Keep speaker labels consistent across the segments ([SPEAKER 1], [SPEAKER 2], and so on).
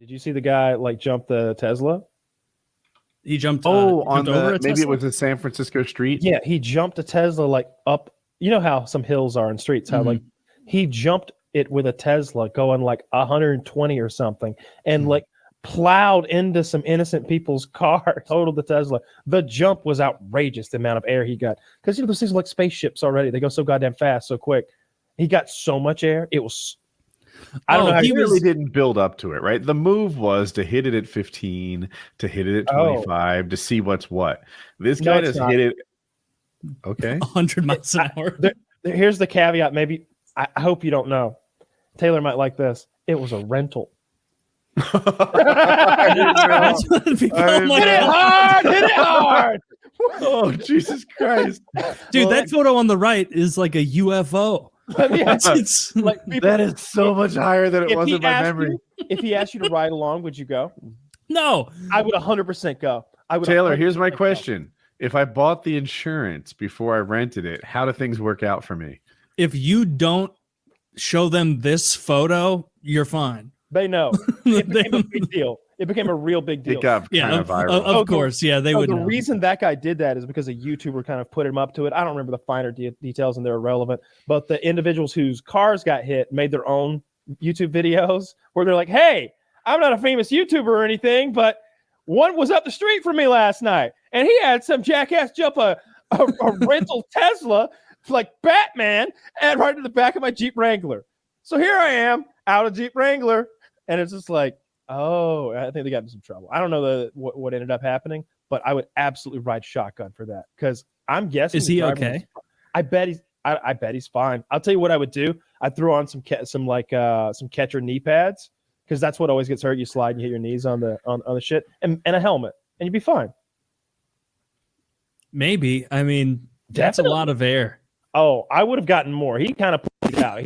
[SPEAKER 1] Did you see the guy like jump the Tesla?
[SPEAKER 2] He jumped.
[SPEAKER 3] Oh,
[SPEAKER 2] jumped
[SPEAKER 3] on
[SPEAKER 2] over
[SPEAKER 3] the
[SPEAKER 2] a
[SPEAKER 3] maybe it
[SPEAKER 2] Tesla?
[SPEAKER 3] was a San Francisco street.
[SPEAKER 1] Yeah, he jumped a Tesla like up. You know how some hills are in streets, how like he jumped it with a Tesla going like 120 or something, and like plowed into some innocent people's car, totaled the Tesla. The jump was outrageous, the amount of air he got. Because you know those things are like spaceships already. They go so goddamn fast, so quick. He got so much air. It was I don't know how
[SPEAKER 3] He really didn't build up to it, right? The move was to hit it at 15, to hit it at 25, to see what's what. This guy just hit it. Okay.
[SPEAKER 2] 100 miles an hour.
[SPEAKER 1] Here's the caveat. Maybe I hope you don't know. Taylor might like this. It was a rental.
[SPEAKER 2] Hit it
[SPEAKER 1] hard! Hit it hard!
[SPEAKER 3] Oh, Jesus Christ.
[SPEAKER 2] Dude, that photo on the right is like a UFO.
[SPEAKER 1] It's like
[SPEAKER 3] that is so much higher than it was in my memory.
[SPEAKER 1] If he asked you to ride along, would you go?
[SPEAKER 2] No.
[SPEAKER 1] I would 100% go.
[SPEAKER 3] Taylor, here's my question. If I bought the insurance before I rented it, how do things work out for me?
[SPEAKER 2] If you don't show them this photo, you're fine.
[SPEAKER 1] They know. It became a big deal. It became a real big deal.
[SPEAKER 3] It got kind of viral.
[SPEAKER 2] Of course, yeah, they would
[SPEAKER 1] The
[SPEAKER 2] know.
[SPEAKER 1] reason that guy did that is because a YouTuber kind of put him up to it. I don't remember the finer details, and they're irrelevant. But the individuals whose cars got hit made their own YouTube videos where they're like, hey, I'm not a famous YouTuber or anything, but one was up the street from me last night, and he had some jackass jump a rental Tesla like Batman and right to the back of my Jeep Wrangler. So here I am out of Jeep Wrangler, and it's just like, oh, I think they got in some trouble. I don't know what ended up happening, but I would absolutely ride shotgun for that because I'm guessing.
[SPEAKER 2] Is he okay?
[SPEAKER 1] I bet he's fine. I'll tell you what I would do. I'd throw on some catcher knee pads because that's what always gets hurt. You slide and you hit your knees on the shit, and a helmet, and you'd be fine.
[SPEAKER 2] Maybe. I mean, that's a lot of air.
[SPEAKER 1] Oh, I would have gotten more. He kind of pulled it out.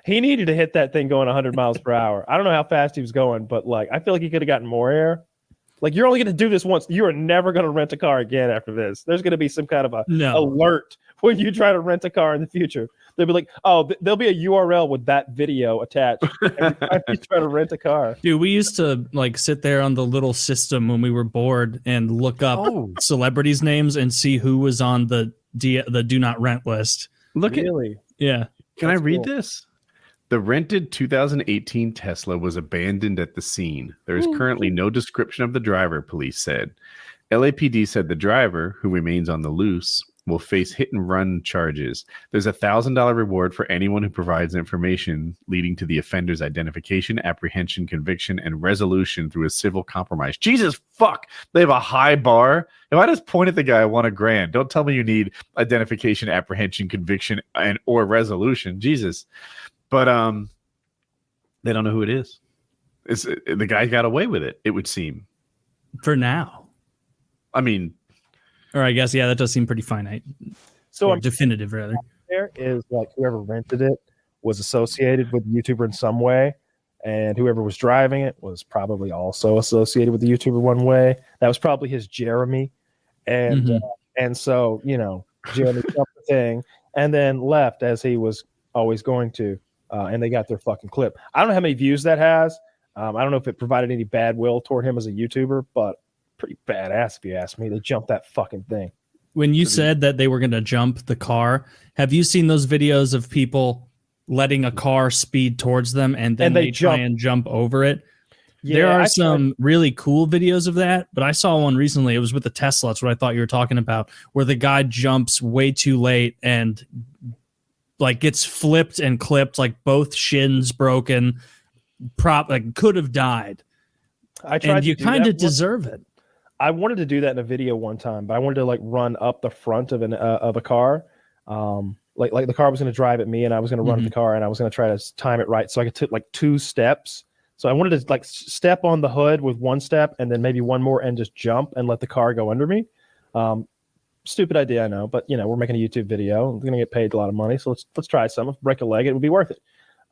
[SPEAKER 1] He needed to hit that thing going 100 miles per hour. I don't know how fast he was going, but like I feel like he could have gotten more air. Like you're only going to do this once. You are never going to rent a car again after this. There's going to be some kind of alert when you try to rent a car in the future. They'll be like, oh, there'll be a URL with that video attached every time you try to rent a car.
[SPEAKER 2] Dude, we used to like sit there on the little system when we were bored and look up celebrities' names and see who was on the do not rent list. Yeah.
[SPEAKER 3] Can I read this? The rented 2018 Tesla was abandoned at the scene. There is currently no description of the driver, police said. LAPD said the driver, who remains on the loose, will face hit and run charges. There's a $1,000 reward for anyone who provides information leading to the offender's identification, apprehension, conviction, and resolution through a civil compromise. Jesus fuck! They have a high bar. If I just point at the guy, I want $1,000. Don't tell me you need identification, apprehension, conviction, or resolution. Jesus. But they don't know who it is. The guy got away with it, it would seem.
[SPEAKER 2] For now.
[SPEAKER 3] I mean,
[SPEAKER 2] or I guess, yeah, that does seem pretty finite.
[SPEAKER 1] So
[SPEAKER 2] definitive, rather.
[SPEAKER 1] There is like whoever rented it was associated with the YouTuber in some way, and whoever was driving it was probably also associated with the YouTuber one way. That was probably his Jeremy, and so Jeremy jumped the thing and then left as he was always going to. And they got their fucking clip. I don't know how many views that has. I don't know if it provided any bad will toward him as a YouTuber, but pretty badass if you ask me. They jumped that fucking thing.
[SPEAKER 2] When you said that they were going to jump the car, have you seen those videos of people letting a car speed towards them and then they try and jump over it? Yeah, there are some really cool videos of that, but I saw one recently. It was with the Tesla. That's what I thought you were talking about, where the guy jumps way too late and like gets flipped and clipped, like both shins broken, could have died. And you kind of deserve it.
[SPEAKER 1] I wanted to do that in a video one time, but I wanted to like run up the front of a car. Like the car was going to drive at me and I was going to run at the car and I was going to try to time it right. So I could take like 2 steps. So I wanted to like step on the hood with 1 step and then maybe one more and just jump and let the car go under me. Stupid idea, I know, but we're making a YouTube video. We're gonna get paid a lot of money, so let's try some. If we break a leg, it would be worth it.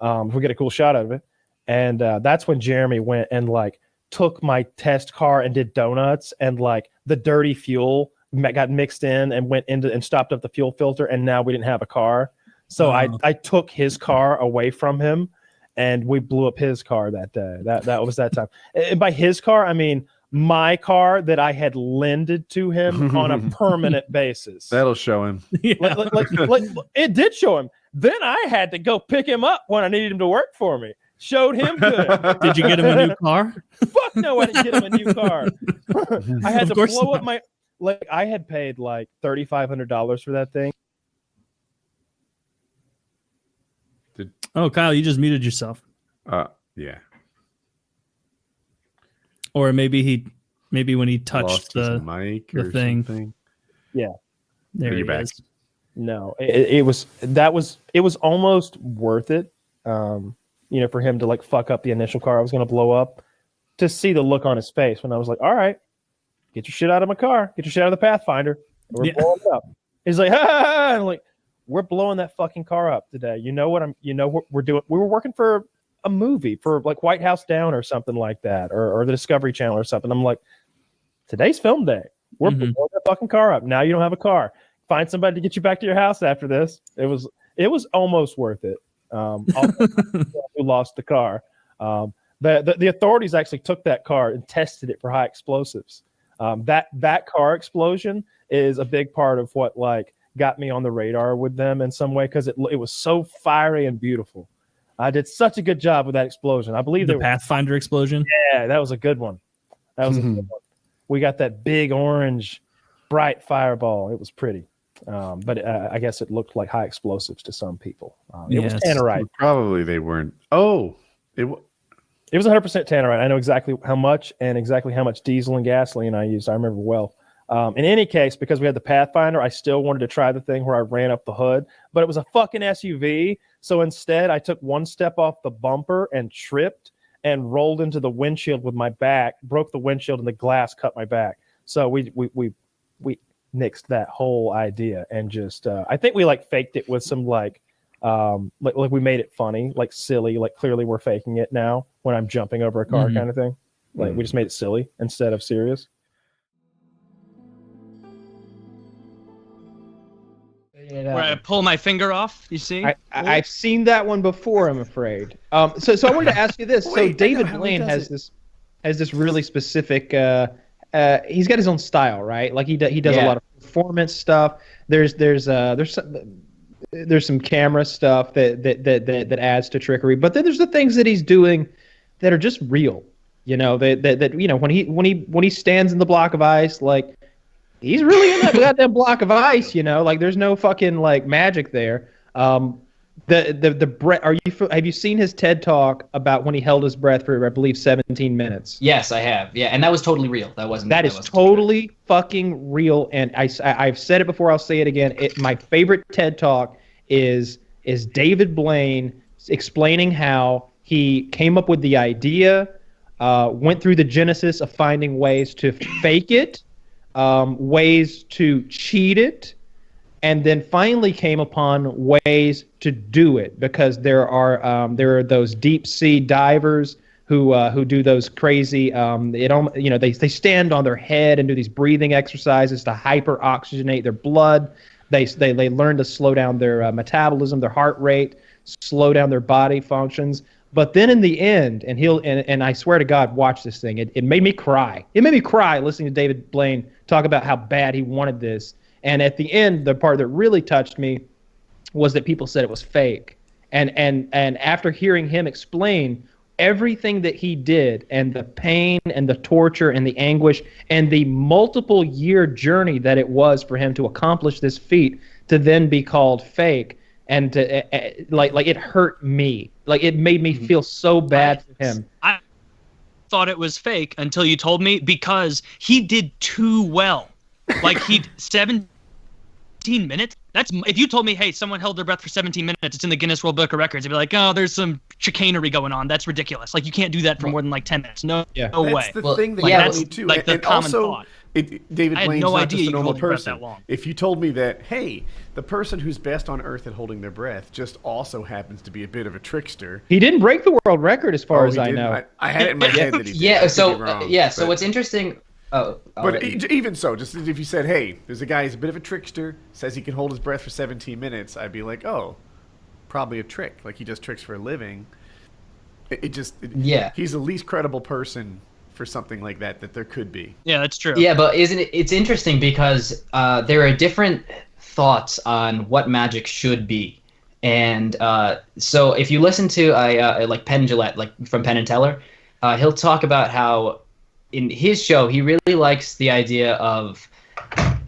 [SPEAKER 1] If we get a cool shot out of it. And that's when Jeremy went and like took my test car and did donuts, and like the dirty fuel got mixed in and went into and stopped up the fuel filter, and now we didn't have a car. So I took his car away from him and we blew up his car that day. That was that time. And by his car, I mean my car that I had lended to him on a permanent basis.
[SPEAKER 3] That'll show him.
[SPEAKER 2] Yeah.
[SPEAKER 1] Like, it did show him. Then I had to go pick him up when I needed him to work for me. Showed him good.
[SPEAKER 2] Did you get him a new car?
[SPEAKER 1] Fuck no, I didn't get him a new car. I had to blow up my, like, I had paid like $3,500 for that thing.
[SPEAKER 2] Oh, Kyle, you just muted yourself.
[SPEAKER 3] Yeah.
[SPEAKER 2] Or maybe when he touched the
[SPEAKER 3] mic
[SPEAKER 2] the
[SPEAKER 3] or
[SPEAKER 2] thing.
[SPEAKER 3] Something.
[SPEAKER 1] Yeah.
[SPEAKER 2] There he
[SPEAKER 3] back.
[SPEAKER 2] is.
[SPEAKER 1] No, it was almost worth it. For him to like fuck up the initial car I was going to blow up, to see the look on his face when I was like, all right, get your shit out of my car, get your shit out of the Pathfinder. We're blowing it up. He's like, ha. I'm like, we're blowing that fucking car up today. You know what we're doing? We were working for a movie for like White House Down or something like that, or the Discovery Channel or something. I'm like, today's film day. We're blowing that fucking car up. Now you don't have a car. Find somebody to get you back to your house after this. It was almost worth it. Who lost the car? The authorities actually took that car and tested it for high explosives. That car explosion is a big part of what like got me on the radar with them in some way, because it was so fiery and beautiful. I did such a good job with that explosion. I believe
[SPEAKER 2] the Pathfinder explosion.
[SPEAKER 1] Yeah, that was a good one. That was a good one. We got that big orange, bright fireball. It was pretty. But I guess it looked like high explosives to some people. It was tannerite.
[SPEAKER 3] Probably they weren't. Oh, it was
[SPEAKER 1] 100% tannerite. I know exactly how much and exactly how much diesel and gasoline I used. I remember well. In any case, because we had the Pathfinder, I still wanted to try the thing where I ran up the hood, but it was a fucking SUV. So instead, I took one step off the bumper and tripped and rolled into the windshield with my back, broke the windshield, and the glass cut my back. So we nixed that whole idea and just I think we like faked it with some like we made it funny, like silly, like clearly we're faking it now when I'm jumping over a car kind of thing. Like we just made it silly instead of serious.
[SPEAKER 4] Where I pull my finger off, you see?
[SPEAKER 5] I've seen that one before, I'm afraid. So I wanted to ask you this. So David Blaine has this really specific he's got his own style, right? Like he does a lot of performance stuff. There's some camera stuff that adds to trickery, but then there's the things that he's doing that are just real. When he stands in the block of ice, like he's really in that goddamn block of ice. Like there's no fucking like magic there. The breath. Have you seen his TED talk about when he held his breath for I believe 17 minutes?
[SPEAKER 4] Yes, I have. Yeah, and that was totally real. That is
[SPEAKER 5] totally fucking real. And I've said it before. I'll say it again. My favorite TED talk is David Blaine explaining how he came up with the idea, went through the genesis of finding ways to fake it, ways to cheat it, and then finally came upon ways to do it, because there are those deep sea divers who do those crazy they stand on their head and do these breathing exercises to hyper oxygenate their blood. They learn to slow down their metabolism, their heart rate, slow down their body functions. But then in the end, and I swear to God, watch this thing. It made me cry. It made me cry listening to David Blaine talk about how bad he wanted this. And at the end, the part that really touched me was that people said it was fake. And after hearing him explain everything that he did, and the pain and the torture and the anguish and the multiple year journey that it was for him to accomplish this feat, to then be called fake, and to like it hurt me. Like it made me feel so bad for him.
[SPEAKER 4] I thought it was fake until you told me, because he did too well. Like 17 minutes. That's if you told me, hey, someone held their breath for 17 minutes, it's in the Guinness World Book of Records. I'd be like, oh, there's some chicanery going on. That's ridiculous. Like you can't do that for more than like 10 minutes. No way.
[SPEAKER 3] That's the thing that got me too.
[SPEAKER 4] Like the common thought.
[SPEAKER 3] David Blaine's not just a normal person.
[SPEAKER 4] Long.
[SPEAKER 3] If you told me that, hey, the person who's best on earth at holding their breath just also happens to be a bit of a trickster.
[SPEAKER 5] He didn't break the world record as far as I know.
[SPEAKER 3] I had it in my head that he did.
[SPEAKER 4] Yeah, so what's interesting...
[SPEAKER 3] But even so, just if you said, hey, there's a guy who's a bit of a trickster, says he can hold his breath for 17 minutes, I'd be like, oh, probably a trick. Like he does tricks for a living.
[SPEAKER 6] Yeah.
[SPEAKER 3] He's the least credible person for something like that there could be.
[SPEAKER 4] Yeah, that's true.
[SPEAKER 6] Yeah, but it's interesting because there are different thoughts on what magic should be. And so if you listen to like Penn Jillette, like from Penn and Teller, he'll talk about how in his show he really likes the idea of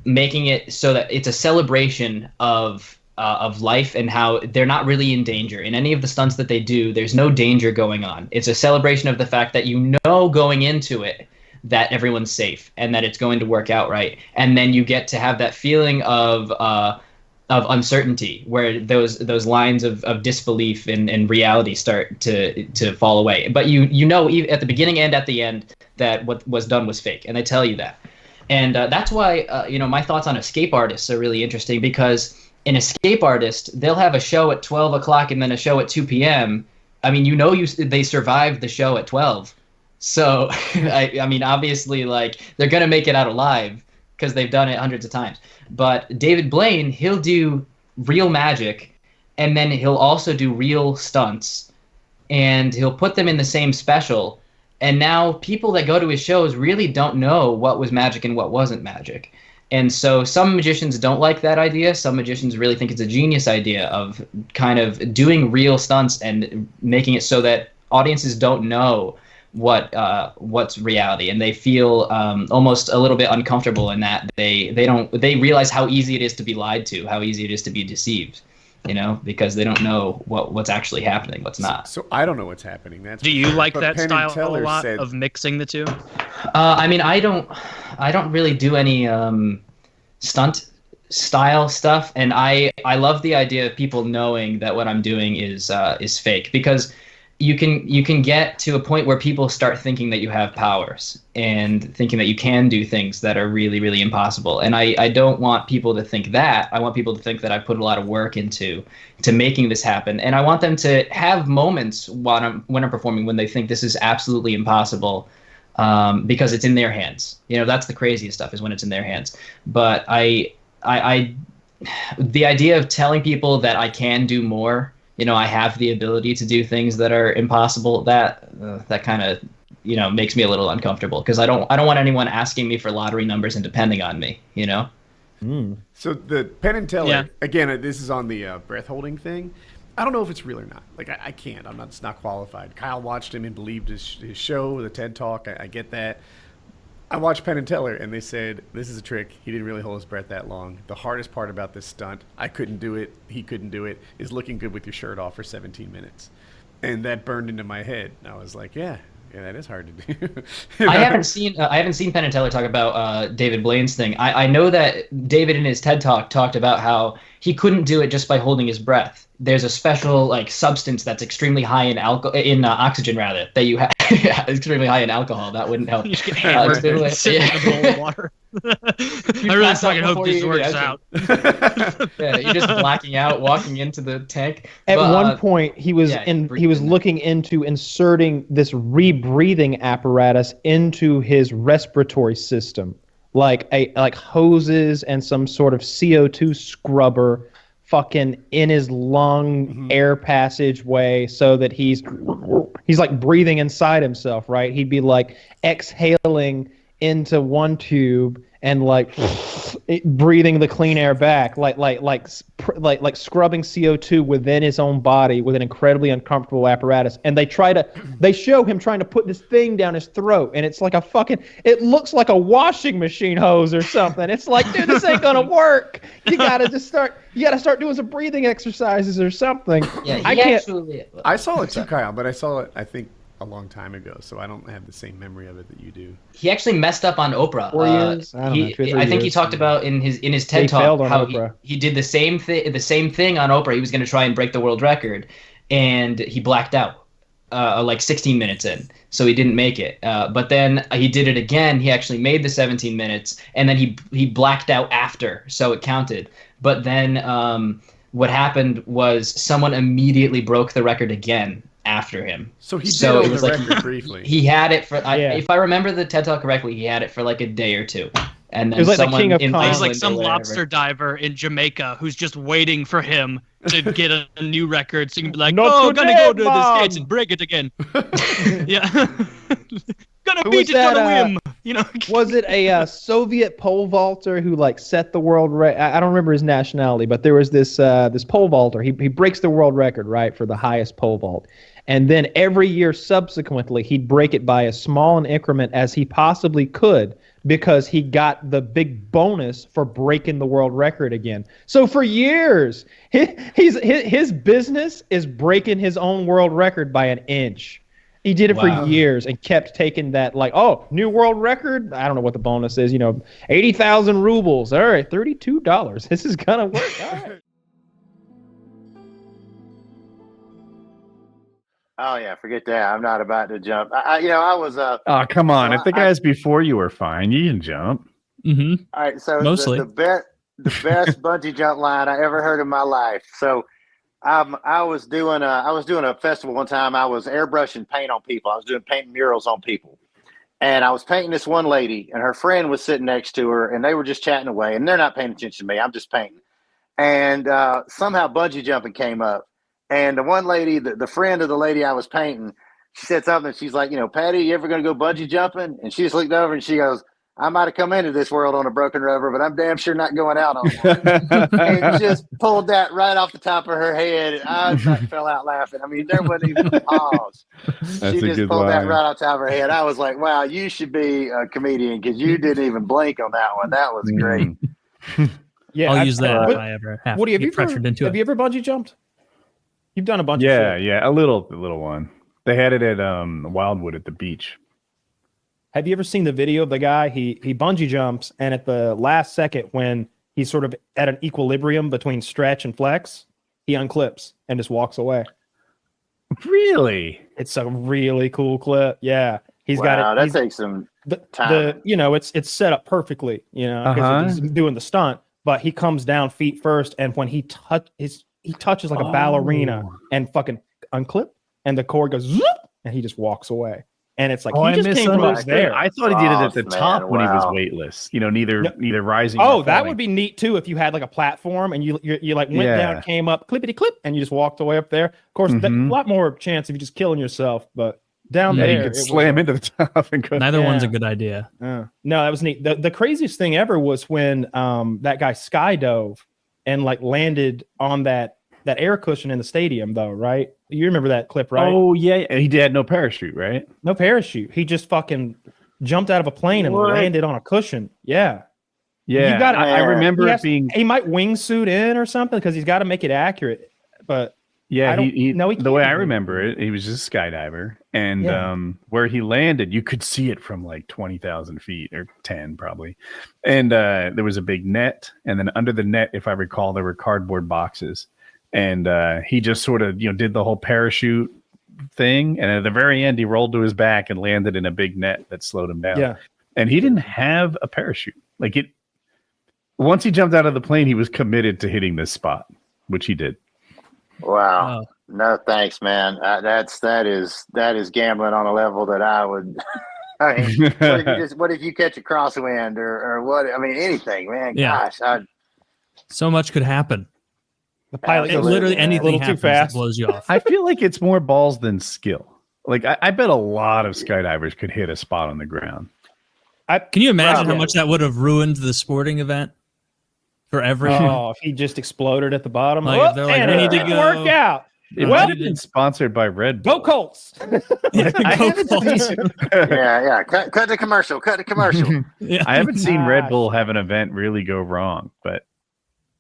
[SPEAKER 6] making it so that it's a celebration of life and how they're not really in danger. In any of the stunts that they do, there's no danger going on. It's a celebration of the fact that you know going into it that everyone's safe and that it's going to work out right. And then you get to have that feeling of uncertainty where those lines of disbelief and reality start to fall away. But you know at the beginning and at the end that what was done was fake, and they tell you that. And that's why my thoughts on escape artists are really interesting, because an escape artist, they'll have a show at 12 o'clock and then a show at 2 p.m. I mean, they survived the show at 12. So, I mean, obviously, like, they're going to make it out alive because they've done it hundreds of times. But David Blaine, he'll do real magic, and then he'll also do real stunts, and he'll put them in the same special. And now people that go to his shows really don't know what was magic and what wasn't magic. And so some magicians don't like that idea. Some magicians really think it's a genius idea of kind of doing real stunts and making it so that audiences don't know what's reality, and they feel almost a little bit uncomfortable in that they realize how easy it is to be lied to, how easy it is to be deceived, because they don't know what's actually happening, what's not.
[SPEAKER 3] So I don't know what's happening.
[SPEAKER 4] Do you like that
[SPEAKER 3] Penn
[SPEAKER 4] style
[SPEAKER 3] and Teller
[SPEAKER 4] a lot
[SPEAKER 3] said,
[SPEAKER 4] of mixing the two?
[SPEAKER 6] I mean, I don't really do any stunt style stuff, and I love the idea of people knowing that what I'm doing is fake, because you can get to a point where people start thinking that you have powers and thinking that you can do things that are really, really impossible. And I don't want people to think that. I want people to think that I put a lot of work into making this happen. And I want them to have moments when I'm performing when they think this is absolutely impossible, because it's in their hands. That's the craziest stuff, is when it's in their hands. But the idea of telling people that I can do more, I have the ability to do things that are impossible, that kind of, makes me a little uncomfortable, because I don't want anyone asking me for lottery numbers and depending on me,
[SPEAKER 3] So the Penn and Teller, again, this is on the breath holding thing. I don't know if it's real or not. Like, I can't. It's not qualified. Kyle watched him and believed his show, the TED Talk. I get that. I watched Penn and Teller, and they said, this is a trick. He didn't really hold his breath that long. The hardest part about this stunt, I couldn't do it, he couldn't do it, is looking good with your shirt off for 17 minutes. And that burned into my head. I was like, yeah, that is hard to do.
[SPEAKER 6] I haven't seen Penn and Teller talk about David Blaine's thing. I know that David in his TED Talk talked about how he couldn't do it just by holding his breath. There's a special substance that's extremally high in oxygen that you have extremely high in alcohol. That wouldn't help.
[SPEAKER 4] You just get hammered and sit in a bowl of water. I really fucking hope this works out.
[SPEAKER 6] Yeah, you're just blacking out, walking into the tank.
[SPEAKER 5] At one point, he was looking into inserting this rebreathing apparatus into his respiratory system, like hoses and some sort of CO2 scrubber fucking in his lung air passageway, so that he's like breathing inside himself, right? He'd be like exhaling into one tube and like breathing the clean air back, like scrubbing CO2 within his own body with an incredibly uncomfortable apparatus. And they show him trying to put this thing down his throat, and it's like it looks like a washing machine hose or something. It's like, dude, this ain't gonna work. You gotta start doing some breathing exercises or something.
[SPEAKER 6] Yeah,
[SPEAKER 3] I saw it too, Kyle, but I saw it, I think, a long time ago, so I don't have the same memory of it that you do.
[SPEAKER 6] He actually messed up on Oprah.
[SPEAKER 5] 4 years?
[SPEAKER 6] I think he talked about in his TED Talk how he did the same thing on Oprah. He was going to try and break the world record, and he blacked out like 16 minutes in, so he didn't make it. But then he did it again. He actually made the 17 minutes, and then he blacked out after, so it counted. But then what happened was someone immediately broke the record again after him.
[SPEAKER 3] So he did own the record briefly.
[SPEAKER 6] He had it for, if I remember the TED Talk correctly, he had it for like a day or two. And then
[SPEAKER 5] It was like the
[SPEAKER 6] someone
[SPEAKER 5] King of
[SPEAKER 6] in
[SPEAKER 5] Kong.
[SPEAKER 4] He's
[SPEAKER 6] Iceland
[SPEAKER 4] like some
[SPEAKER 6] or wherever.
[SPEAKER 4] lobster diver in Jamaica who's just waiting for him to get a new record, so you can be like,
[SPEAKER 5] Not
[SPEAKER 4] "Oh, gonna go
[SPEAKER 5] today,
[SPEAKER 4] to the
[SPEAKER 5] Mom."
[SPEAKER 4] States and break it again." Yeah, gonna
[SPEAKER 5] Who
[SPEAKER 4] beat
[SPEAKER 5] was
[SPEAKER 4] it,
[SPEAKER 5] that,
[SPEAKER 4] gonna win. You know,
[SPEAKER 5] Was it a Soviet pole vaulter who like set the world record? I don't remember his nationality, but there was this pole vaulter. He breaks the world record, right, for the highest pole vault. And then every year subsequently, he'd break it by as small an increment as he possibly could because he got the big bonus for breaking the world record again. So for years, his business is breaking his own world record by an inch. He did it for years and kept taking that, like, oh, new world record. I don't know what the bonus is, 80,000 rubles. All right, $32. This is gonna work. All right.
[SPEAKER 7] Oh yeah, forget that. I'm not about to jump. I was
[SPEAKER 3] Oh, come on.
[SPEAKER 7] So
[SPEAKER 3] if the guys before you were fine, you can jump.
[SPEAKER 2] Mm-hmm.
[SPEAKER 7] all right. So
[SPEAKER 2] Mostly.
[SPEAKER 7] the best bungee jump line I ever heard in my life. So I was doing a festival one time. I was airbrushing paint on people. I was doing painting murals on people, and I was painting this one lady, and her friend was sitting next to her, and they were just chatting away, and they're not paying attention to me. I'm just painting, and somehow bungee jumping came up. And the one lady, the friend of the lady I was painting, she said something. She's like, Patty, you ever going to go bungee jumping? And she just looked over and she goes, I might have come into this world on a broken rubber, but I'm damn sure not going out on one. And just pulled that right off the top of her head. And I fell out laughing. I mean, there wasn't even a pause. She just pulled that right off the top of her head. I was like, wow, you should be a comedian because you didn't even blink on that one. That was great.
[SPEAKER 1] Yeah,
[SPEAKER 2] I'll use that if I ever have
[SPEAKER 1] Woody,
[SPEAKER 2] to get pressured into
[SPEAKER 1] have
[SPEAKER 2] it.
[SPEAKER 1] you ever bungee jumped? You've done a bunch of shit.
[SPEAKER 3] Yeah, a little one. They had it at Wildwood at the beach.
[SPEAKER 1] Have you ever seen the video of the guy? He bungee jumps, and at the last second, when he's sort of at an equilibrium between stretch and flex, he unclips and just walks away.
[SPEAKER 3] Really?
[SPEAKER 1] It's a really cool clip. Yeah, he's
[SPEAKER 7] Wow,
[SPEAKER 1] got it.
[SPEAKER 7] that takes some
[SPEAKER 1] time. It's set up perfectly. Because he's doing the stunt, but he comes down feet first, and when he touches like a ballerina and fucking unclip, and the cord goes zoop, and he just walks away. And it's like he just came from up there.
[SPEAKER 3] I thought he did it at the top when he was weightless. Neither rising.
[SPEAKER 1] Oh, that would be neat too if you had like a platform and you like went down, came up, clippity clip, and you just walked away up there. Of course, a lot more chance of you just killing yourself, but down there
[SPEAKER 3] you could slam into the top and go.
[SPEAKER 2] Neither one's a good idea.
[SPEAKER 1] No, that was neat. The craziest thing ever was when that guy skydove and like landed on that air cushion in the stadium, though, right? You remember that clip, right?
[SPEAKER 3] Oh, yeah. He had no parachute, right?
[SPEAKER 1] No parachute. He just fucking jumped out of a plane and landed on a cushion. Yeah.
[SPEAKER 3] Yeah. I remember it being.
[SPEAKER 1] He might wingsuit in or something because he's got to make it accurate. But
[SPEAKER 3] yeah, the way I remember it, he was just a skydiver. And where he landed, you could see it from like 20,000 feet or 10 probably. And there was a big net. And then under the net, if I recall, there were cardboard boxes. And he just sort of, did the whole parachute thing. And at the very end, he rolled to his back and landed in a big net that slowed him down.
[SPEAKER 1] Yeah.
[SPEAKER 3] And he didn't have a parachute. Once he jumped out of the plane, he was committed to hitting this spot, which he did.
[SPEAKER 7] Wow. No, thanks, man. That is gambling on a level that I would. I mean, what if you catch a crosswind or what? I mean, anything, man.
[SPEAKER 2] Yeah.
[SPEAKER 7] Gosh,
[SPEAKER 2] so much could happen.
[SPEAKER 1] The pilot
[SPEAKER 2] goes literally anything happens too fast. That blows you off.
[SPEAKER 3] I feel like it's more balls than skill. Like I bet a lot of skydivers could hit a spot on the ground.
[SPEAKER 2] Can you imagine how much that would have ruined the sporting event for everyone?
[SPEAKER 1] Oh, if he just exploded at the bottom.
[SPEAKER 2] Like, they're like, we need to go.
[SPEAKER 1] Work out.
[SPEAKER 3] It might have been sponsored by Red Bull.
[SPEAKER 1] Go Colts.
[SPEAKER 2] Yeah.
[SPEAKER 7] Cut the commercial. Cut the commercial.
[SPEAKER 3] I haven't seen Red Bull have an event really go wrong, but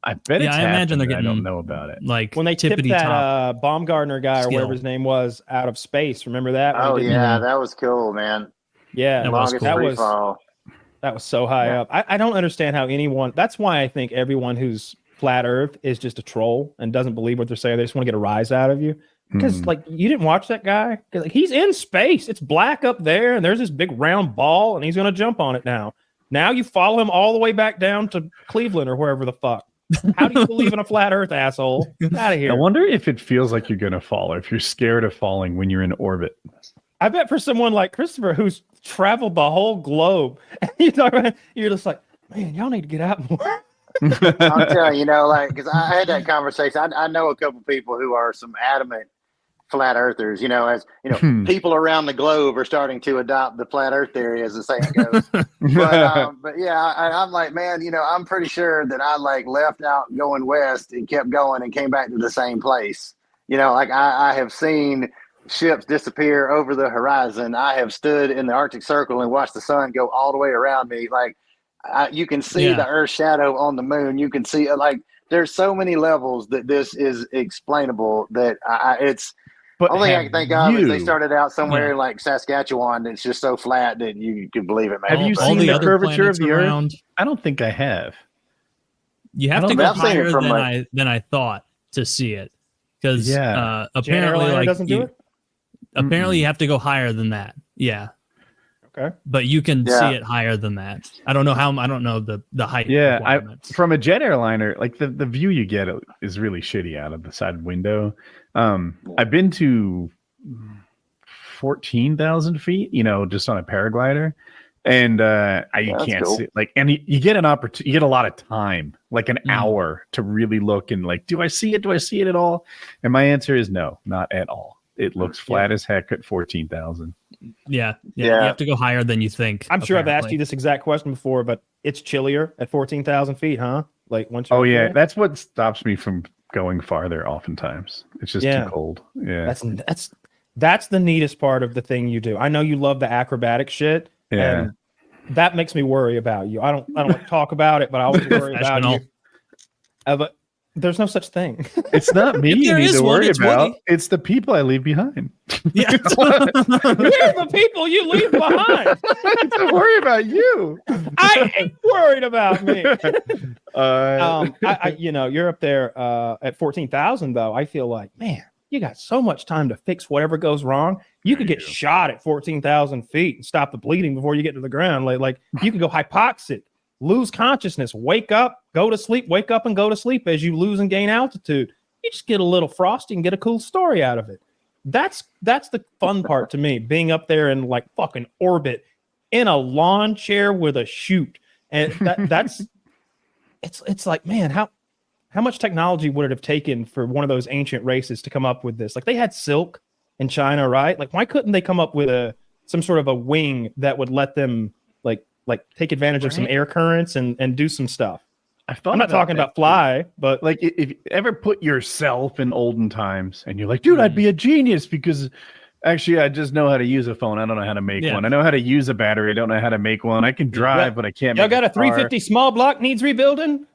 [SPEAKER 3] I bet it's
[SPEAKER 2] I imagine they're getting.
[SPEAKER 3] I don't know about it.
[SPEAKER 2] Like
[SPEAKER 1] when they tipped that Baumgartner guy or whatever his name was out of space. Remember that?
[SPEAKER 7] Oh yeah, that was cool, man.
[SPEAKER 1] Yeah, that was so high up. I don't understand how anyone. That's why I think everyone who's flat Earth is just a troll and doesn't believe what they're saying. They just want to get a rise out of you. Because like you didn't watch that guy. Like he's in space. It's black up there, and there's this big round ball, and he's gonna jump on it now. Now you follow him all the way back down to Cleveland or wherever the fuck. How do you believe in a flat Earth, asshole? Get out of here.
[SPEAKER 3] I wonder if it feels like you're gonna fall, or if you're scared of falling when you're in orbit.
[SPEAKER 1] I bet for someone like Christopher, who's traveled the whole globe, you're just like, man, y'all need to get out more.
[SPEAKER 7] I'm telling you, like, because I had that conversation. I know a couple people who are some adamant flat earthers, as people around the globe are starting to adopt the flat earth theory, as the saying goes. but yeah, I'm like, man, I'm pretty sure that I like left out going west and kept going and came back to the same place. Like I have seen ships disappear over the horizon. I have stood in the Arctic Circle and watched the sun go all the way around me. Like you can see the Earth's shadow on the moon. You can see there's so many levels that this is explainable that it's. But only thing I can think of is they started out somewhere like Saskatchewan that's just so flat that you could believe it.
[SPEAKER 3] Have you seen the curvature of the Earth? I don't think I have.
[SPEAKER 2] You have to go higher than I thought to see it, because apparently
[SPEAKER 1] doesn't do it.
[SPEAKER 2] Apparently, you have to go higher than that. Yeah.
[SPEAKER 1] Okay.
[SPEAKER 2] But you can see it higher than that. I don't know the height.
[SPEAKER 3] Yeah, from a jet airliner, like the view you get is really shitty out of the side window. I've been to 14,000 feet, just on a paraglider, and you can't see and you get an opportunity. You get a lot of time, like an hour, to really look and like, do I see it? Do I see it at all? And my answer is no, not at all. It looks flat as heck at 14,000.
[SPEAKER 2] Yeah. You have to go higher than you think.
[SPEAKER 1] I'm sure I've asked you this exact question before, but it's chillier at 14,000 feet, huh? Like once.
[SPEAKER 3] That's what stops me from going farther. Oftentimes, it's just too cold. Yeah,
[SPEAKER 1] that's the neatest part of the thing you do. I know you love the acrobatic shit.
[SPEAKER 3] Yeah,
[SPEAKER 1] and that makes me worry about you. I don't like to talk about it, but I always worry about you. But there's no such thing.
[SPEAKER 3] It's not me you need to worry about. It's the people I leave behind.
[SPEAKER 1] Yeah, we're the people you leave behind.
[SPEAKER 3] Don't worry about you.
[SPEAKER 1] I ain't worried about me. You're up there at 14,000 though. I feel like, man, you got so much time to fix whatever goes wrong. You could get shot at 14,000 feet and stop the bleeding before you get to the ground. Like you could go hypoxic, lose consciousness, wake up, go to sleep, wake up and go to sleep as you lose and gain altitude. You just get a little frosty and get a cool story out of it. That's the fun part to me, being up there in like fucking orbit in a lawn chair with a chute. And that's it's like, man, how much technology would it have taken for one of those ancient races to come up with this? Like they had silk in China, right? Like why couldn't they come up with some sort of a wing that would let them like take advantage of some air currents and do some stuff? I'm not talking about fly, but
[SPEAKER 3] like if you ever put yourself in olden times and you're like, dude, I'd be a genius because actually I just know how to use a phone. I don't know how to make one. I know how to use a battery. I don't know how to make one. I can drive, but I can't.
[SPEAKER 1] Y'all got a 350 small block needs rebuilding?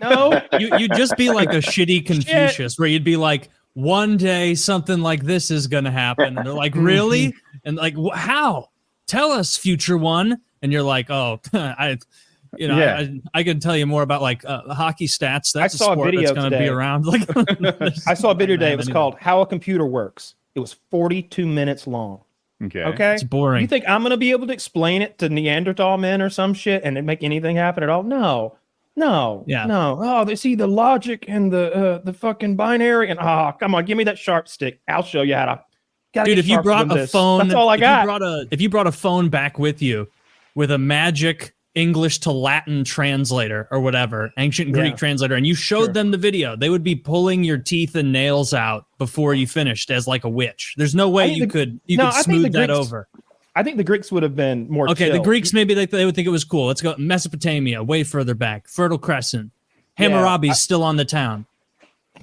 [SPEAKER 1] No,
[SPEAKER 2] you'd just be like a shitty Confucius where you'd be like, one day something like this is going to happen. And they're like, really? And like, how? Tell us, future one. And you're like, oh, I can tell you more about like hockey stats. That's a sport that's going to be around. Like,
[SPEAKER 1] I saw a video today. It was called "How a Computer Works." It was 42 minutes long. Okay,
[SPEAKER 2] it's boring.
[SPEAKER 1] You think I'm going to be able to explain it to Neanderthal men or some shit and it make anything happen at all? No. Oh, they see the logic and the fucking binary and come on, give me that sharp stick. I'll show you how to.
[SPEAKER 2] Dude, if you brought a phone,
[SPEAKER 1] that's all I got.
[SPEAKER 2] If you brought a phone back with you, with a magic English to Latin translator or whatever, ancient Greek translator, and you showed them the video, they would be pulling your teeth and nails out before you finished as like a witch. There's no way you could smooth that over.
[SPEAKER 1] I think the Greeks would have been more chill.
[SPEAKER 2] The Greeks, maybe they would think it was cool. Let's go Mesopotamia, way further back. Fertile Crescent. Hammurabi's still on the town.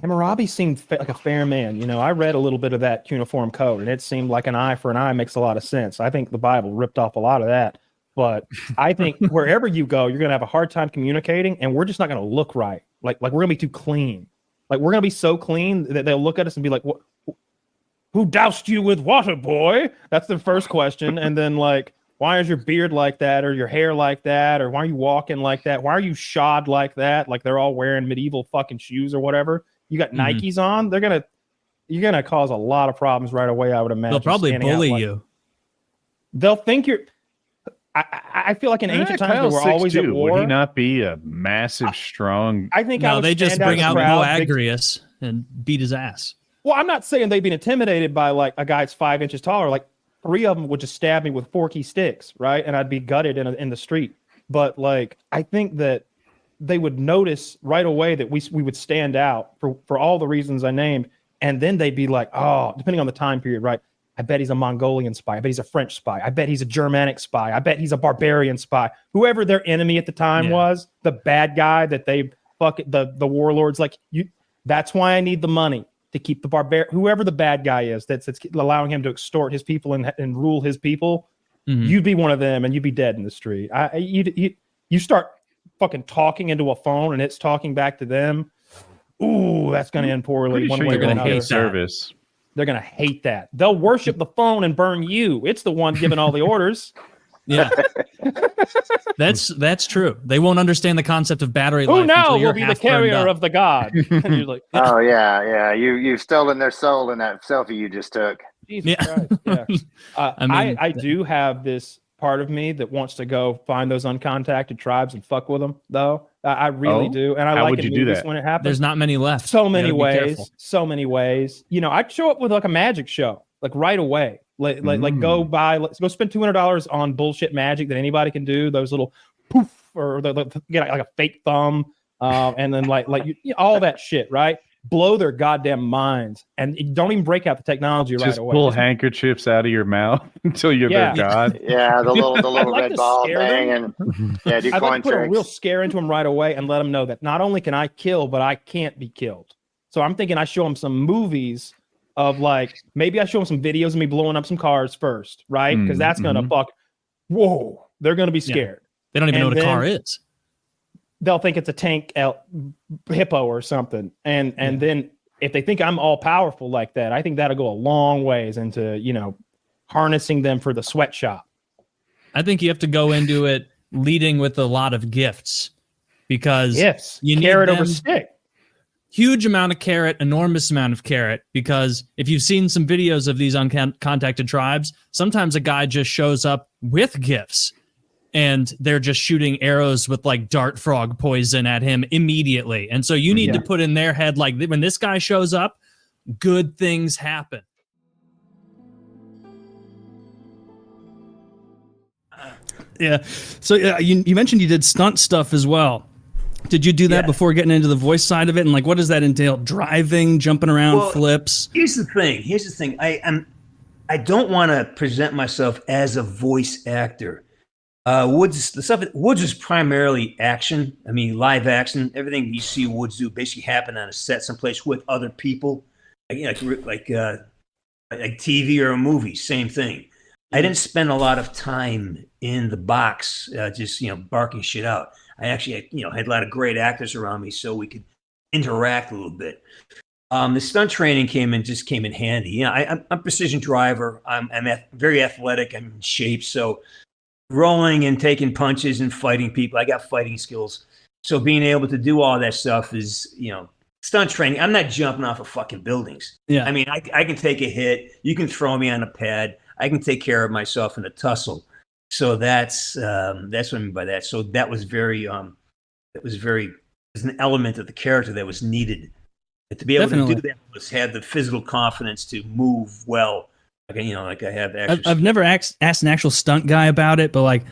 [SPEAKER 1] Hammurabi seemed like a fair man. I read a little bit of that cuneiform code, and it seemed like an eye for an eye makes a lot of sense. I think the Bible ripped off a lot of that. But I think wherever you go, you're going to have a hard time communicating, and we're just not going to look right. Like we're going to be too clean. Like we're going to be so clean that they'll look at us and be like, "What? Who doused you with water, boy?" That's the first question. And then like, why is your beard like that, or your hair like that, or why are you walking like that? Why are you shod like that? Like they're all wearing medieval fucking shoes or whatever. You got Nikes on. You're gonna cause a lot of problems right away. I would imagine.
[SPEAKER 2] They'll probably bully you.
[SPEAKER 1] They'll think you're. I feel like in ancient times they were always at war.
[SPEAKER 3] Would he not be a massive, strong?
[SPEAKER 1] I think
[SPEAKER 2] they just bring out Boagrius and beat his ass.
[SPEAKER 1] Well, I'm not saying they'd been intimidated by like a guy that's 5 inches taller. Like 3 of them would just stab me with forky sticks, right? And I'd be gutted in the street. but like I think that they would notice right away that we would stand out for all the reasons I named, and then they'd be like, oh, depending on the time period, right? I bet he's a Mongolian spy. I bet he's a French spy. I bet he's a Germanic spy. I bet he's a barbarian spy. Whoever their enemy at the time was, the bad guy that they the warlords, like you. That's why I need the money to keep the whoever the bad guy is that's allowing him to extort his people and rule his people. Mm-hmm. You'd be one of them, and you'd be dead in the street. You start fucking talking into a phone, and it's talking back to them. Ooh, that's going to end poorly.
[SPEAKER 3] One way or another. Service.
[SPEAKER 1] They're going to hate that. They'll worship the phone and burn you. It's the one giving all the orders.
[SPEAKER 2] Yeah, that's true. They won't understand the concept of battery life.
[SPEAKER 1] Who now will be the carrier of the god? And you're like,
[SPEAKER 7] oh yeah. You've stolen their soul in that selfie you just took.
[SPEAKER 1] Jesus Christ. Yeah. I do have this part of me that wants to go find those uncontacted tribes and fuck with them, though. I really do, and I like it movies when it happens.
[SPEAKER 2] There's not many left.
[SPEAKER 1] So many ways. You know, I'd show up with like a magic show, like right away. Like go buy. Let's go spend $200 on bullshit magic that anybody can do. Those little poof or get like a fake thumb, and then like all that shit, right? Blow their goddamn minds, and don't even break out the technology right away.
[SPEAKER 3] Just pull handkerchiefs out of your mouth until you're their god.
[SPEAKER 7] Yeah, the little red ball thing, and do
[SPEAKER 1] I'd
[SPEAKER 7] coin
[SPEAKER 1] like to put
[SPEAKER 7] tricks.
[SPEAKER 1] a real scare into them right away and let them know that not only can I kill, but I can't be killed. So I'm thinking I show them some movies of like maybe I show them some videos of me blowing up some cars first, right? Because that's gonna whoa, they're gonna be scared.
[SPEAKER 2] They don't even know what a car is.
[SPEAKER 1] They'll think it's a tank hippo or something. And then if they think I'm all powerful like that, I think that'll go a long ways into, you know, harnessing them for the sweatshop.
[SPEAKER 2] I think you have to go into it leading with a lot of gifts because you need
[SPEAKER 1] carrot over stick.
[SPEAKER 2] Huge amount of carrot, enormous amount of carrot, because if you've seen some videos of these uncontacted tribes, sometimes a guy just shows up with gifts. And they're just shooting arrows with like dart frog poison at him immediately. And so you need to put in their head, like when this guy shows up, good things happen. Yeah. So you mentioned you did stunt stuff as well. Did you do that before getting into the voice side of it? And like, what does that entail? Driving, jumping around, flips?
[SPEAKER 8] Here's the thing. I don't want to present myself as a voice actor. Woods is primarily action. I mean, live action. Everything you see Woods do basically happened on a set someplace with other people, like TV or a movie. Same thing. I didn't spend a lot of time in the box, just barking shit out. I actually, had a lot of great actors around me, so we could interact a little bit. The stunt training came in handy. I'm a precision driver. I'm very athletic. I'm in shape, so. Rolling and taking punches and fighting people. I got fighting skills. So being able to do all that stuff is, stunt training. I'm not jumping off of fucking buildings. Yeah. I mean, I can take a hit. You can throw me on a pad. I can take care of myself in a tussle. So that's what I mean by that. So that was there's an element of the character that was needed. To be able to do that was have the physical confidence to move well. Like I have.
[SPEAKER 2] I've never asked an actual stunt guy about it, but like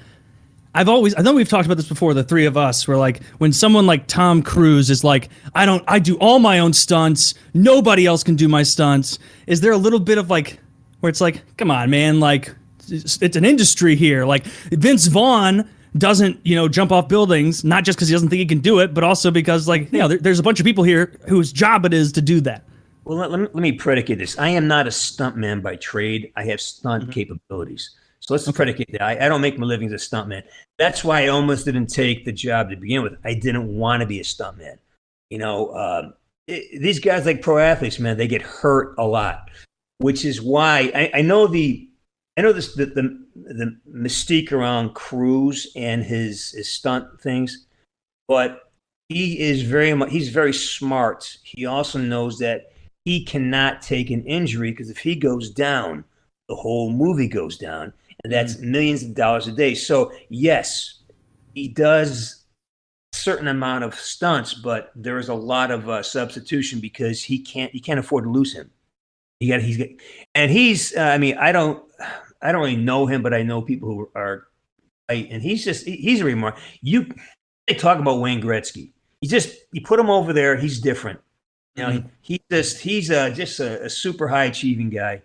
[SPEAKER 2] I know we've talked about this before. The three of us were like, when someone like Tom Cruise is like, I do all my own stunts. Nobody else can do my stunts. Is there a little bit of like where it's like, come on, man, like it's an industry here. Like Vince Vaughn doesn't, jump off buildings, not just because he doesn't think he can do it, but also because like, there's a bunch of people here whose job it is to do that.
[SPEAKER 8] Well, let me predicate this. I am not a stuntman by trade. I have stunt capabilities. So let's predicate that. I don't make my living as a stuntman. That's why I almost didn't take the job to begin with. I didn't want to be a stuntman. These guys like pro athletes, man, they get hurt a lot, which is why I know the mystique around Cruise and his stunt things, but he's very smart. He also knows that he cannot take an injury because if he goes down, the whole movie goes down, and that's millions of dollars a day. So yes, he does a certain amount of stunts, but there is a lot of substitution because he can't afford to lose him. I don't really know him, but I know people who are and he's a remark. They talk about Wayne Gretzky. You put him over there, he's different. You know, he's just a super high achieving guy.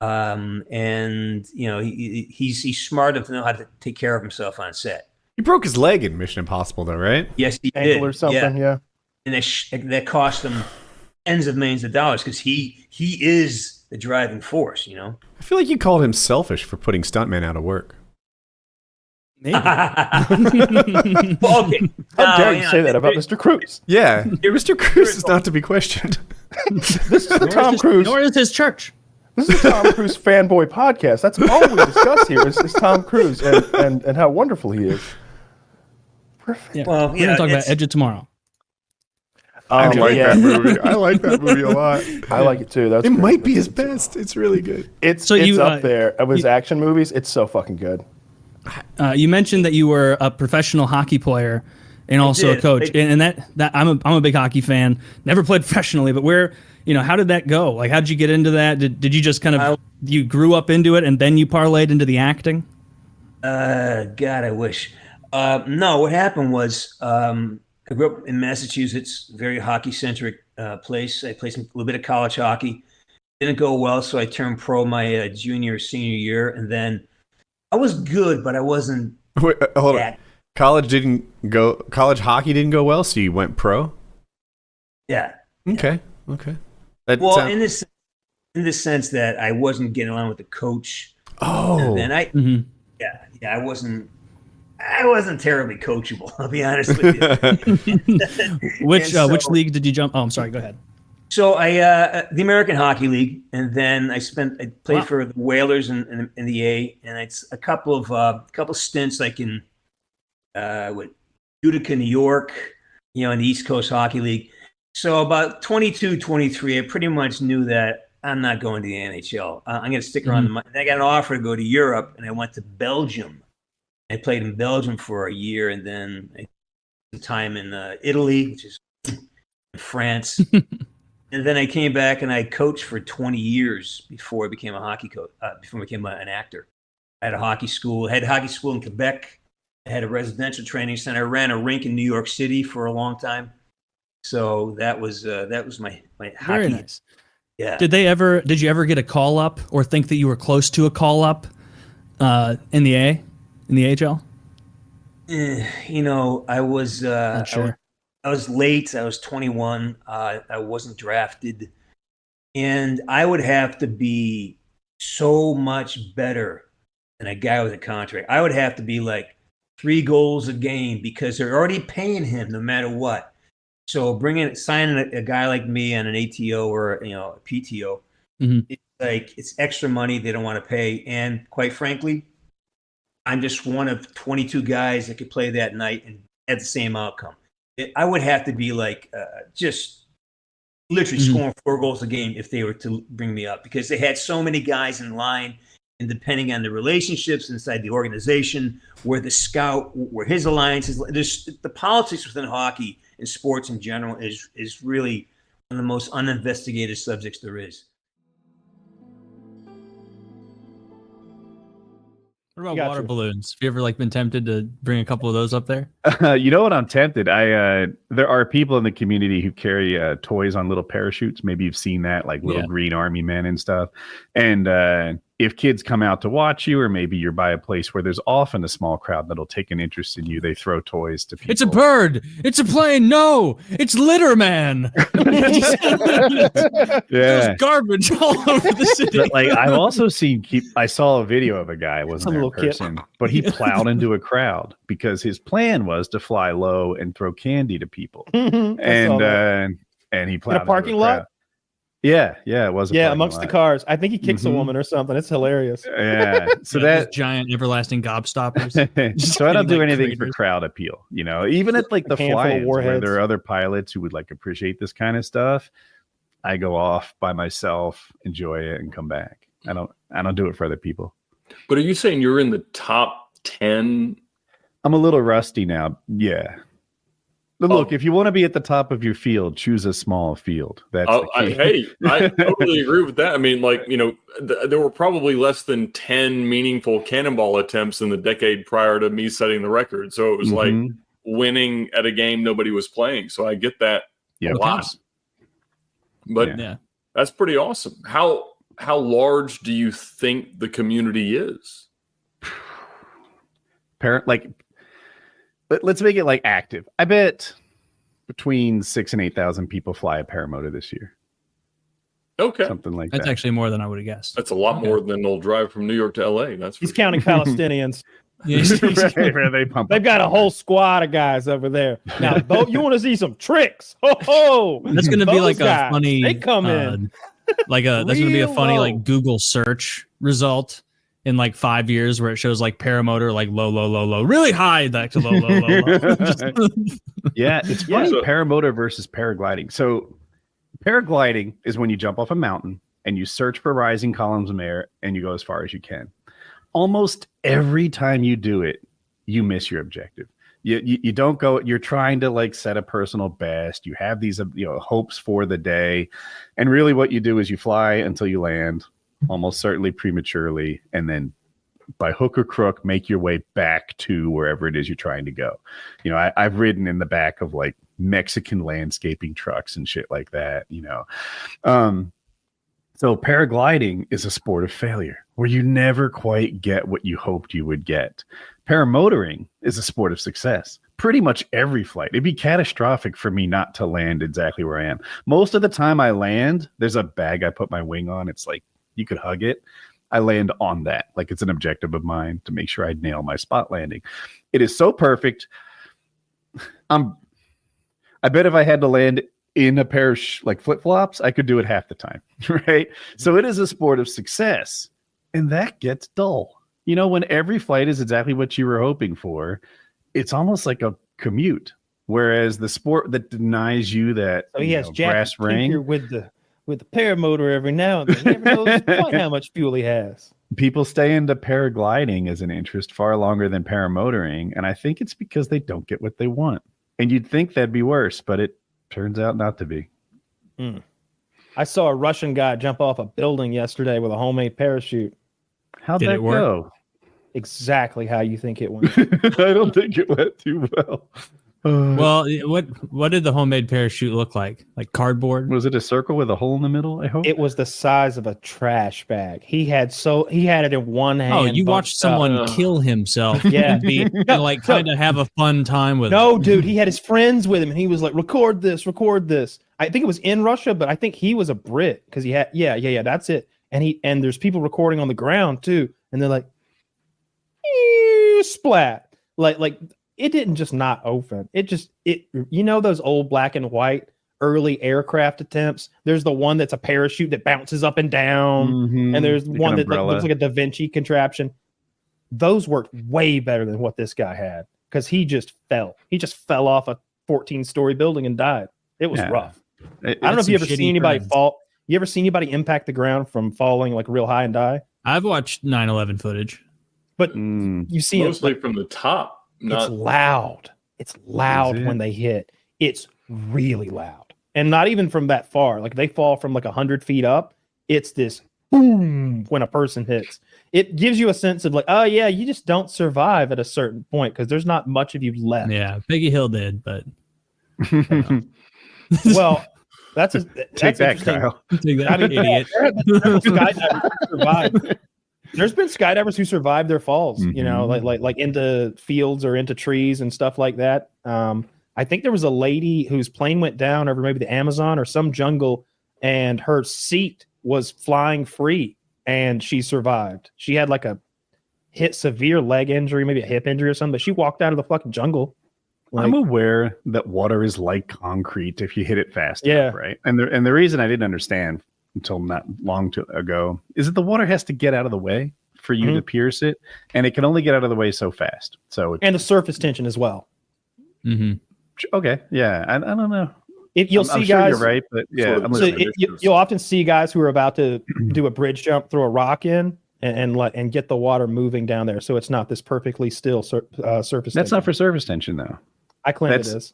[SPEAKER 8] And you know, he's smart enough to know how to take care of himself on set.
[SPEAKER 9] He broke his leg in Mission Impossible, though, right?
[SPEAKER 8] Yes, he
[SPEAKER 1] Ankle
[SPEAKER 8] did.
[SPEAKER 1] or something, yeah.
[SPEAKER 8] And that cost him tens of millions of dollars because he is the driving force. You know.
[SPEAKER 9] I feel like you called him selfish for putting stuntmen out of work.
[SPEAKER 2] Maybe.
[SPEAKER 8] Well, okay.
[SPEAKER 1] How dare you say that about Mr. Cruise?
[SPEAKER 9] Yeah, Mr. Cruise is not to be questioned.
[SPEAKER 1] This is the Tom Cruise.
[SPEAKER 2] Nor is his church.
[SPEAKER 1] This is a Tom Cruise fanboy podcast. That's all we discuss here is Tom Cruise and how wonderful he is. Perfect.
[SPEAKER 2] Yeah. Well, we're gonna talk about Edge of Tomorrow.
[SPEAKER 9] I like that movie. I like that movie a lot.
[SPEAKER 1] I like it too.
[SPEAKER 9] It might be his best. It's really good.
[SPEAKER 1] It's up there of his action movies. It's so fucking good.
[SPEAKER 2] You mentioned that you were a professional hockey player and also a coach, and that I'm a big hockey fan. Never played professionally, but how did that go? Like, how did you get into that? Did you just kind of you grew up into it and then you parlayed into the acting?
[SPEAKER 8] God, I wish. No, what happened was I grew up in Massachusetts, very hockey-centric place. I played a little bit of college hockey. Didn't go well, so I turned pro my junior, senior year, and then I was good, but I wasn't.
[SPEAKER 9] Wait, hold on. College hockey didn't go well, so you went pro?
[SPEAKER 8] Yeah.
[SPEAKER 9] Okay.
[SPEAKER 8] In this sense that I wasn't getting along with the coach.
[SPEAKER 9] Oh.
[SPEAKER 8] And then I wasn't terribly coachable, I'll be honest with you.
[SPEAKER 2] Which league did you jump? Oh, I'm sorry. Go ahead.
[SPEAKER 8] So the American Hockey League, and then I played for the Whalers in the A, and it's a couple of stints like in Utica, New York, in the East Coast Hockey League. So about 22, 23, I pretty much knew that I'm not going to the NHL. I'm going to stick around. Then I got an offer to go to Europe, and I went to Belgium. I played in Belgium for a year, and then I spent time in Italy, which is France. And then I came back and I coached for 20 years before I became a hockey coach, before I became an actor. I had hockey school in Quebec. I had a residential training center. I ran a rink in New York City for a long time. So that was my hockey.
[SPEAKER 2] Very nice.
[SPEAKER 8] Yeah.
[SPEAKER 2] Did you ever get a call up or think that you were close to a call up in the AHL?
[SPEAKER 8] I was
[SPEAKER 2] not sure.
[SPEAKER 8] I was late. I was 21. I wasn't drafted. And I would have to be so much better than a guy with a contract. I would have to be like 3 goals a game because they're already paying him no matter what. So signing a guy like me on an ATO or a PTO, it's extra money they don't want to pay. And quite frankly, I'm just one of 22 guys that could play that night and had the same outcome. I would have to be like just literally scoring 4 goals a game if they were to bring me up because they had so many guys in line, and depending on the relationships inside the organization, where the scout, where his alliances, the politics within hockey and sports in general is really one of the most uninvestigated subjects there is.
[SPEAKER 2] What about water balloons? Have you ever been tempted to bring a couple of those up there?
[SPEAKER 3] You know what? I'm tempted. There are people in the community who carry toys on little parachutes. Maybe you've seen that, like little green army men and stuff. And if kids come out to watch you, or maybe you're by a place where there's often a small crowd that'll take an interest in you, they throw toys to people.
[SPEAKER 2] It's a bird. It's a plane. No, it's Litter Man. There's garbage all over the city.
[SPEAKER 3] But I've also seen. I saw a video of a guy, wasn't there, person, but he plowed into a crowd because his plan was to fly low and throw candy to people. And he plowed
[SPEAKER 1] in a parking lot.
[SPEAKER 3] Yeah, it was.
[SPEAKER 1] Amongst the cars. I think he kicks a woman or something. It's hilarious.
[SPEAKER 3] Yeah, so that
[SPEAKER 2] giant everlasting gobstoppers.
[SPEAKER 3] So I don't do anything for crowd appeal. Even at the fly-ins where there are other pilots who would appreciate this kind of stuff, I go off by myself, enjoy it, and come back. I don't do it for other people.
[SPEAKER 10] But are you saying you're in the top 10?
[SPEAKER 3] I'm a little rusty now. Yeah. But look, if you want to be at the top of your field, choose a small field. That's the key.
[SPEAKER 10] I totally agree with that. I mean, like, there were probably less than 10 meaningful cannonball attempts in the decade prior to me setting the record. So it was like winning at a game nobody was playing. So I get that a lot. But that's pretty awesome. How large do you think the community is?
[SPEAKER 3] Let's make it like active. I bet between 6,000 and 8,000 people fly a paramotor this year.
[SPEAKER 10] Okay,
[SPEAKER 3] something like that.
[SPEAKER 2] That's actually more than I would have guessed.
[SPEAKER 10] That's a lot more than they'll drive from New York to LA.
[SPEAKER 5] He's counting Palestinians.
[SPEAKER 1] They've got a whole squad of guys over there. Now, you want to see some tricks? Oh,
[SPEAKER 2] that's going to be like a funny.
[SPEAKER 1] They come in.
[SPEAKER 2] That's going to be a funny like Google search result in like 5 years where it shows like paramotor like low, really high, back to low.
[SPEAKER 3] Yeah, it's funny. Paramotor versus paragliding. So paragliding is when you jump off a mountain and you search for rising columns of air and you go as far as you can. Almost every time you do it, you miss your objective. You don't go. You're trying to like set a personal best. You have these hopes for the day, and really what you do is you fly until you land, almost certainly prematurely, and then by hook or crook make your way back to wherever it is you're trying to go. I've ridden in the back of like Mexican landscaping trucks and shit like that. So paragliding is a sport of failure where you never quite get what you hoped you would get. Paramotoring is a sport of success. Pretty much every flight. It'd be catastrophic for me not to land exactly where I am. Most of the time I land, there's a bag I put my wing on. It's like you could hug it. I land on that. Like it's an objective of mine to make sure I nail my spot landing. It is so perfect. I bet if I had to land in a pair of like flip-flops, I could do it half the time, right? So it is a sport of success, and that gets dull. When every flight is exactly what you were hoping for, it's almost like a commute. Whereas the sport that denies you that brass ring
[SPEAKER 1] with the paramotor every now and then, he never knows quite how much fuel he has.
[SPEAKER 3] People stay into paragliding as an interest far longer than paramotoring, and I think it's because they don't get what they want. And you'd think that'd be worse, but it turns out not to be.
[SPEAKER 1] I saw a Russian guy jump off a building yesterday with a homemade parachute.
[SPEAKER 3] How'd that go?
[SPEAKER 1] Exactly how you think it went.
[SPEAKER 3] I don't think it went too well.
[SPEAKER 2] Well, what did the homemade parachute look like? Like cardboard?
[SPEAKER 3] Was it a circle with a hole in the middle? I hope
[SPEAKER 1] it was the size of a trash bag. He had it in one hand.
[SPEAKER 2] Oh, you watched someone kill himself?
[SPEAKER 1] Yeah,
[SPEAKER 2] and kind of have a fun time with.
[SPEAKER 1] No, dude, he had his friends with him, and he was like, "Record this." I think it was in Russia, but I think he was a Brit because he had. Yeah. That's it. And there's people recording on the ground too, and they're like, splat, like. It didn't just not open. Those old black and white early aircraft attempts. There's the one that's a parachute that bounces up and down, and there's like one that looks like a Da Vinci contraption. Those worked way better than what this guy had because he just fell. He just fell off a 14-story building and died. It was rough. I don't know if you ever seen anybody fall. You ever seen anybody impact the ground from falling like real high and die?
[SPEAKER 2] I've watched 9/11 footage,
[SPEAKER 1] but you see
[SPEAKER 10] mostly from the top.
[SPEAKER 1] It's loud. It's loud when they hit. It's really loud. And not even from that far. Like they fall from like 100 feet up. It's this boom when a person hits. It gives you a sense of like, oh yeah, you just don't survive at a certain point because there's not much of you left.
[SPEAKER 2] Yeah, Peggy Hill did, but
[SPEAKER 1] well, that's
[SPEAKER 3] take that, Kyle.
[SPEAKER 2] Take that, idiot.
[SPEAKER 1] Survived. There's been skydivers who survived their falls, like into fields or into trees and stuff like that. I think there was a lady whose plane went down over maybe the Amazon or some jungle, and her seat was flying free, and she survived. She had like a severe leg injury, maybe a hip injury or something, but she walked out of the fucking jungle.
[SPEAKER 3] I'm aware that water is like concrete if you hit it fast enough, right? And the reason I didn't understand until not long ago is that the water has to get out of the way for you to pierce it, and it can only get out of the way so fast.
[SPEAKER 1] And the surface tension as well.
[SPEAKER 3] Okay, yeah, I don't know.
[SPEAKER 1] You'll see guys.
[SPEAKER 3] You're right, but yeah,
[SPEAKER 1] you'll often see guys who are about to do a bridge jump, throw a rock in, and get the water moving down there, so it's not this perfectly still surface.
[SPEAKER 3] That's
[SPEAKER 1] tension.
[SPEAKER 3] not for surface tension, though.
[SPEAKER 1] I claim it is.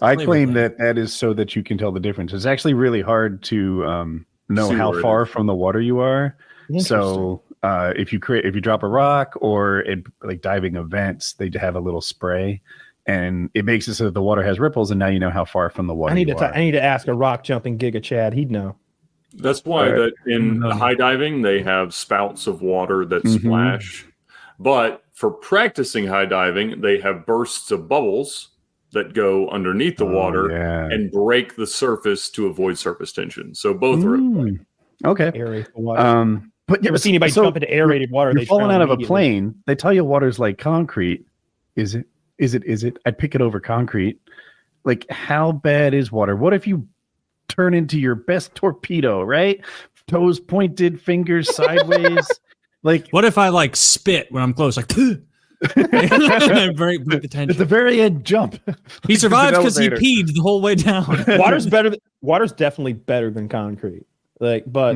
[SPEAKER 3] I claim that is so that you can tell the difference. It's actually really hard to know how far from the water you are. So if you drop a rock, or in like diving events, they have a little spray, and it makes it so that the water has ripples, and now you know how far from the water
[SPEAKER 5] I need to ask a rock jumping Giga Chad. He'd know.
[SPEAKER 10] That's why that in high diving they have spouts of water that splash. But for practicing high diving, they have bursts of bubbles that go underneath the water and break the surface to avoid surface tension. So both are at play.
[SPEAKER 3] Okay.
[SPEAKER 5] Aerate the water.
[SPEAKER 3] But
[SPEAKER 5] you ever seen anybody jump into aerated water?
[SPEAKER 3] You're falling out of a plane. They tell you water's like concrete. Is it? I'd pick it over concrete. Like, how bad is water? What if you turn into your best torpedo, right? Toes pointed, fingers sideways. Like,
[SPEAKER 2] what if I like spit when I'm close? Like, break the tension.
[SPEAKER 3] At the very end, jump.
[SPEAKER 2] He survived because he peed the whole way down.
[SPEAKER 5] Water's definitely better than concrete. Like, but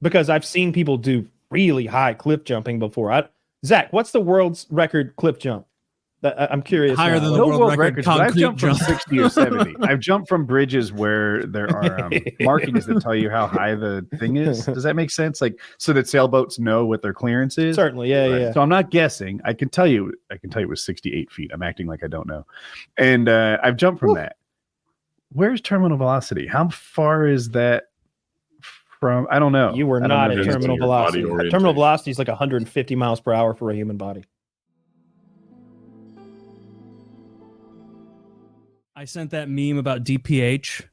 [SPEAKER 5] because I've seen people do really high cliff jumping before. Zach, what's the world's record cliff jump? I'm curious.
[SPEAKER 2] Higher than the world record
[SPEAKER 3] I've jumped from 60 or 70. I've jumped from bridges where there are markings that tell you how high the thing is. Does that make sense? Like, so that sailboats know what their clearance is.
[SPEAKER 5] Certainly, yeah.
[SPEAKER 3] So I'm not guessing. I can tell you it was 68 feet. I'm acting like I don't know. And I've jumped from that. Where's terminal velocity? How far is that from? I don't know.
[SPEAKER 5] You were not at terminal velocity. Terminal velocity is like 150 miles per hour for a human body.
[SPEAKER 2] I sent that meme about DPH,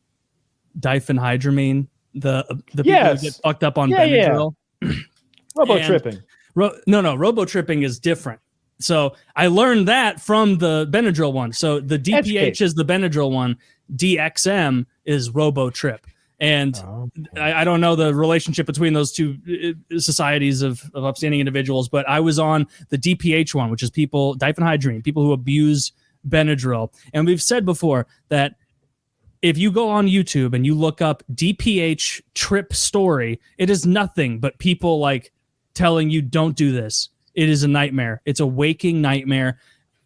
[SPEAKER 2] diphenhydramine, the people who get fucked up on Benadryl.
[SPEAKER 5] Robo tripping.
[SPEAKER 2] Robo tripping is different. So I learned that from the Benadryl one. So the DPH is the Benadryl one. DXM is Robo Trip. And I don't know the relationship between those two societies of upstanding individuals, but I was on the DPH one, which is diphenhydramine, people who abuse Benadryl. And we've said before that if you go on YouTube and you look up DPH trip story, it is nothing but people like telling you don't do this. It is a nightmare. It's a waking nightmare.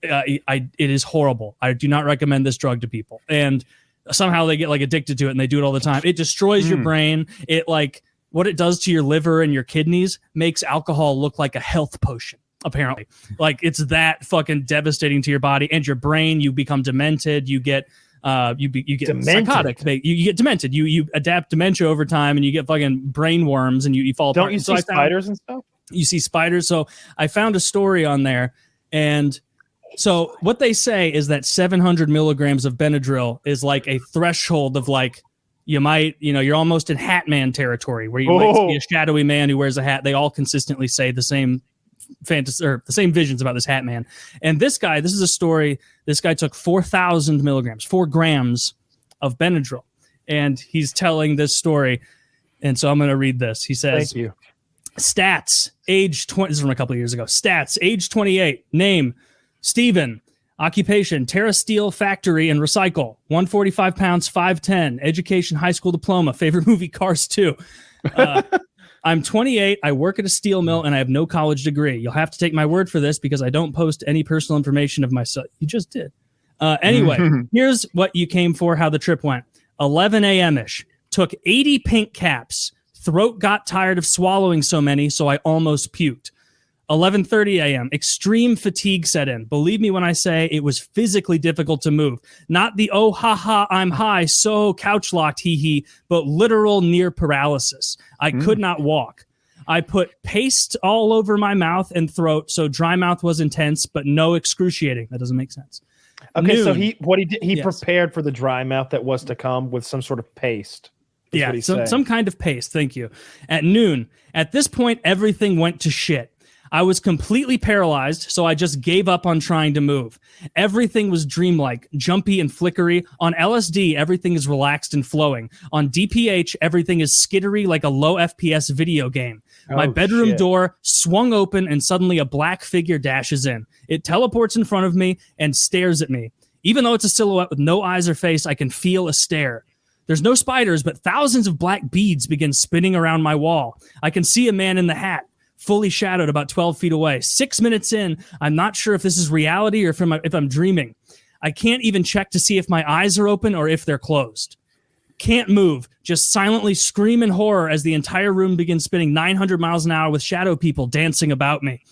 [SPEAKER 2] It is horrible. I do not recommend this drug to people. And somehow they get like addicted to it and they do it all the time. It destroys your brain. It like what it does to your liver and your kidneys makes alcohol look like a health potion. Apparently, like it's that fucking devastating to your body and your brain. You become demented. You get you get demented. Psychotic. You get demented. You adapt dementia over time, and you get fucking brain worms, and you fall apart.
[SPEAKER 5] Don't you see spiders and stuff?
[SPEAKER 2] You see spiders. So I found a story on there, and so what they say is that 700 milligrams of Benadryl is like a threshold of like you might, you're almost in Hat Man territory where you might see a shadowy man who wears a hat. They all consistently say the same fantasy or the same visions about this Hat Man. And this is a story. This guy took 4,000 milligrams, 4 grams of Benadryl, and he's telling this story. And so I'm going to read this. He says,
[SPEAKER 5] "Thank you.
[SPEAKER 2] Stats, age 20." This is from a couple of years ago. Stats, age 28. Name, Steven. Occupation, Terra Steel Factory and Recycle. 145 pounds, 5'10". Education, high school diploma. Favorite movie, Cars 2. I'm 28, I work at a steel mill, and I have no college degree. You'll have to take my word for this because I don't post any personal information of myself. You just did. Anyway, here's what you came for, how the trip went. 11 a.m.-ish. Took 80 pink caps. Throat got tired of swallowing so many, so I almost puked. 11:30 a.m. Extreme fatigue set in. Believe me when I say it was physically difficult to move. Not the oh ha I'm high, so couch locked hee, but literal near paralysis. I could not walk. I put paste all over my mouth and throat, so dry mouth was intense, but no excruciating. That doesn't make sense.
[SPEAKER 5] Okay, Noon. So he prepared for the dry mouth that was to come with some sort of paste.
[SPEAKER 2] Yeah, some kind of paste. Thank you. At noon. At this point, everything went to shit. I was completely paralyzed, so I just gave up on trying to move. Everything was dreamlike, jumpy and flickery. On LSD, everything is relaxed and flowing. On DPH, everything is skittery like a low FPS video game. My bedroom door swung open and suddenly a black figure dashes in. It teleports in front of me and stares at me. Even though it's a silhouette with no eyes or face, I can feel a stare. There's no spiders, but thousands of black beads begin spinning around my wall. I can see a man in the hat, fully shadowed about 12 feet away. 6 minutes in, I'm not sure if this is reality or if I'm dreaming. I can't even check to see if my eyes are open or if they're closed. Can't move, just silently scream in horror as the entire room begins spinning 900 miles an hour with shadow people dancing about me.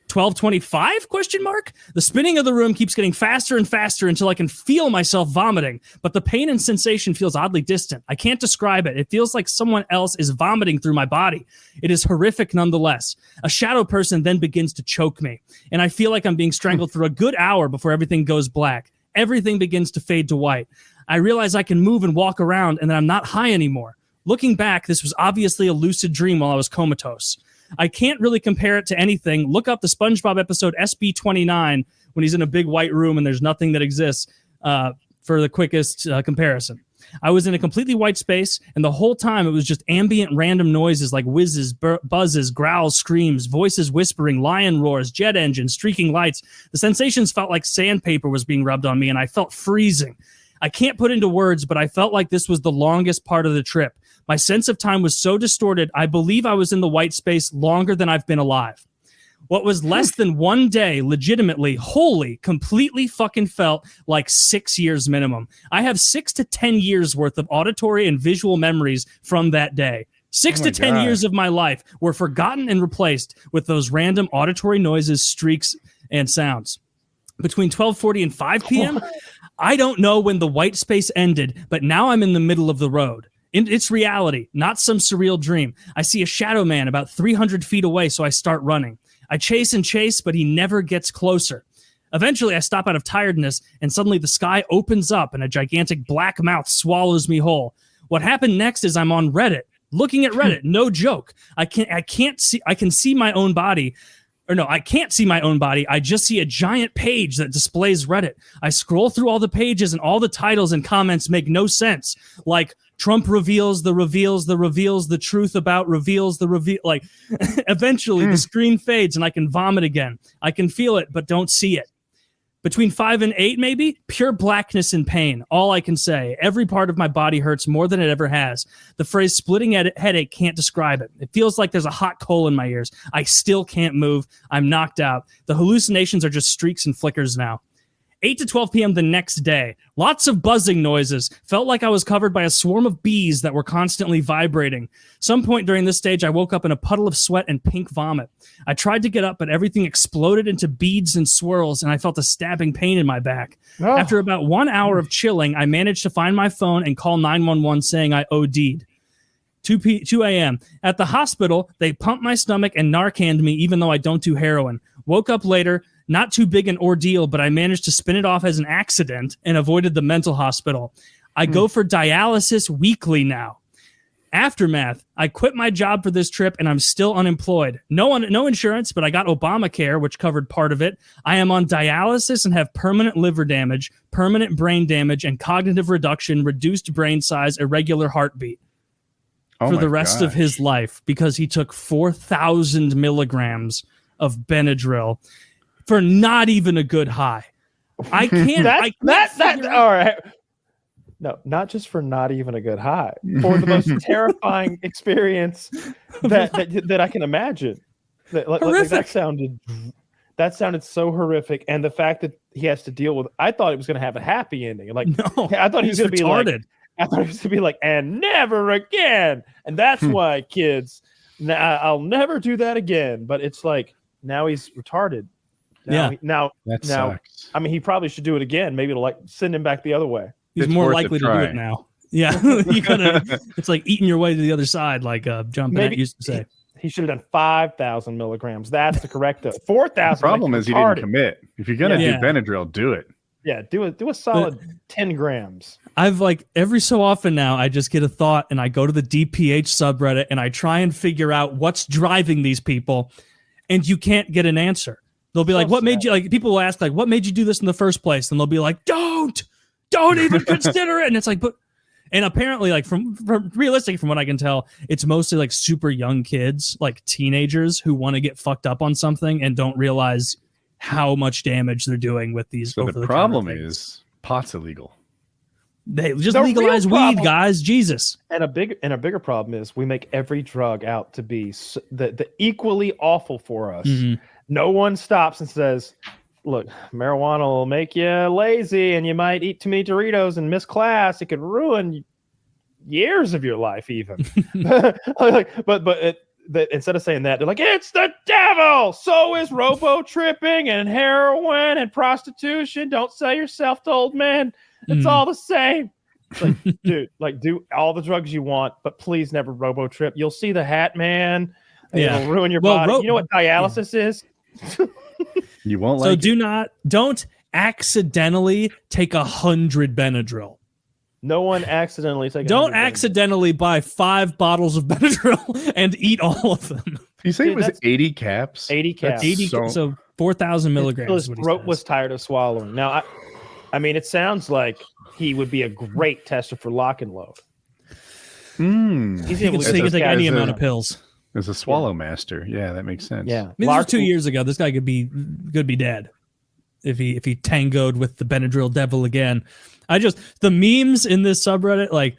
[SPEAKER 2] 12:25 question mark? The spinning of the room keeps getting faster and faster until I can feel myself vomiting, but the pain and sensation feels oddly distant. I can't describe it. It feels like someone else is vomiting through my body. It is horrific nonetheless. A shadow person then begins to choke me, and I feel like I'm being strangled for a good hour before everything goes black. Everything begins to fade to white. I realize I can move and walk around and that I'm not high anymore. Looking back, this was obviously a lucid dream while I was comatose. I can't really compare it to anything. Look up the SpongeBob episode SB29 when he's in a big white room and there's nothing that exists for the quickest comparison. I was in a completely white space, and the whole time it was just ambient random noises like whizzes, buzzes, growls, screams, voices whispering, lion roars, jet engines, streaking lights. The sensations felt like sandpaper was being rubbed on me, and I felt freezing. I can't put into words, but I felt like this was the longest part of the trip. My sense of time was so distorted, I believe I was in the white space longer than I've been alive. What was less than 1 day, legitimately, wholly, completely fucking felt like 6 years minimum. I have 6 to 10 years worth of auditory and visual memories from that day. 6 to 10 years of my life were forgotten and replaced with those random auditory noises, streaks, and sounds. Between 12:40 and 5 p.m., I don't know when the white space ended, but now I'm in the middle of the road. It's reality, not some surreal dream. I see a shadow man about 300 feet away, so I start running. I chase and chase, but he never gets closer. Eventually, I stop out of tiredness, and suddenly the sky opens up and a gigantic black mouth swallows me whole. What happened next is I'm on Reddit, looking at Reddit. No joke. I can see my own body. Or no, I can't see my own body. I just see a giant page that displays Reddit. I scroll through all the pages, and all the titles and comments make no sense. Like, Trump reveals the truth about reveals the reveal. Like, eventually the screen fades and I can vomit again. I can feel it, but don't see it. Between 5 and 8, maybe, pure blackness and pain. All I can say. Every part of my body hurts more than it ever has. The phrase splitting headache can't describe it. It feels like there's a hot coal in my ears. I still can't move. I'm knocked out. The hallucinations are just streaks and flickers now. 8 to 12 p.m. the next day. Lots of buzzing noises. Felt like I was covered by a swarm of bees that were constantly vibrating. Some point during this stage, I woke up in a puddle of sweat and pink vomit. I tried to get up, but everything exploded into beads and swirls, and I felt a stabbing pain in my back. Oh. After about 1 hour of chilling, I managed to find my phone and call 911 saying I OD'd. 2 a.m. At the hospital, they pumped my stomach and Narcaned me even though I don't do heroin. Woke up later. Not too big an ordeal, but I managed to spin it off as an accident and avoided the mental hospital. I go for dialysis weekly now. Aftermath. I quit my job for this trip and I'm still unemployed. No insurance, but I got Obamacare, which covered part of it. I am on dialysis and have permanent liver damage, permanent brain damage, and cognitive reduction, reduced brain size, irregular heartbeat for the rest of his life because he took 4,000 milligrams of Benadryl for not even a good high. I can't.
[SPEAKER 1] All right. No, not just for not even a good high. For the most terrifying experience that I can imagine. That sounded so horrific, and the fact that he has to deal with. I thought it was going to have a happy ending. Like, no, I thought he was going to be like. I thought he was going to be like, and never again. And that's why, kids, I'll never do that again. But it's like now he's retarded. Now,
[SPEAKER 3] sucks.
[SPEAKER 1] I mean, he probably should do it again. Maybe it'll like send him back the other way.
[SPEAKER 2] He's more likely to do it now. Yeah, it's like eating your way to the other side, like John Bennett used to say.
[SPEAKER 1] He should have done 5,000 milligrams. That's the correct 4,000.
[SPEAKER 3] The problem is he didn't commit. If you're gonna do Benadryl, do it.
[SPEAKER 1] Yeah, do a solid 10 grams.
[SPEAKER 2] I've like every so often now, I just get a thought and I go to the DPH subreddit and I try and figure out what's driving these people, and you can't get an answer. They'll be like, what made you, like, people will ask, like, what made you do this in the first place? And they'll be like, don't even consider it. And it's like, but, and apparently, like, from realistically, from what I can tell, it's mostly like super young kids, like teenagers who want to get fucked up on something and don't realize how much damage they're doing with these.
[SPEAKER 3] So the problem is pot's illegal.
[SPEAKER 2] They just legalize weed, guys. Jesus.
[SPEAKER 1] And a bigger problem is we make every drug out to be the equally awful for us. Mm-hmm. No one stops and says, look, marijuana will make you lazy, and you might eat too many Doritos and miss class. It could ruin years of your life, even. But instead of saying that, they're like, it's the devil. So is robo tripping and heroin and prostitution. Don't sell yourself to old men. It's all the same. It's like, dude, like, do all the drugs you want, but please never robo trip. You'll see the Hat Man. It'll ruin your body. You know what dialysis is?
[SPEAKER 3] You won't like.
[SPEAKER 2] So don't accidentally take 100 Benadryl.
[SPEAKER 1] No one accidentally take.
[SPEAKER 2] Don't accidentally buy 5 bottles of Benadryl and eat all of them.
[SPEAKER 3] You say it was 80 caps?
[SPEAKER 1] 80 caps.
[SPEAKER 2] 80, so 4,000 milligrams.
[SPEAKER 1] His throat was tired of swallowing. Now, I mean, it sounds like he would be a great tester for lock and load.
[SPEAKER 2] He can take any amount of pills.
[SPEAKER 3] As a swallow master. Yeah, that makes sense.
[SPEAKER 1] Yeah.
[SPEAKER 2] I mean, this was 2 years ago. This guy could be dead if he tangoed with the Benadryl devil again. The memes in this subreddit, like,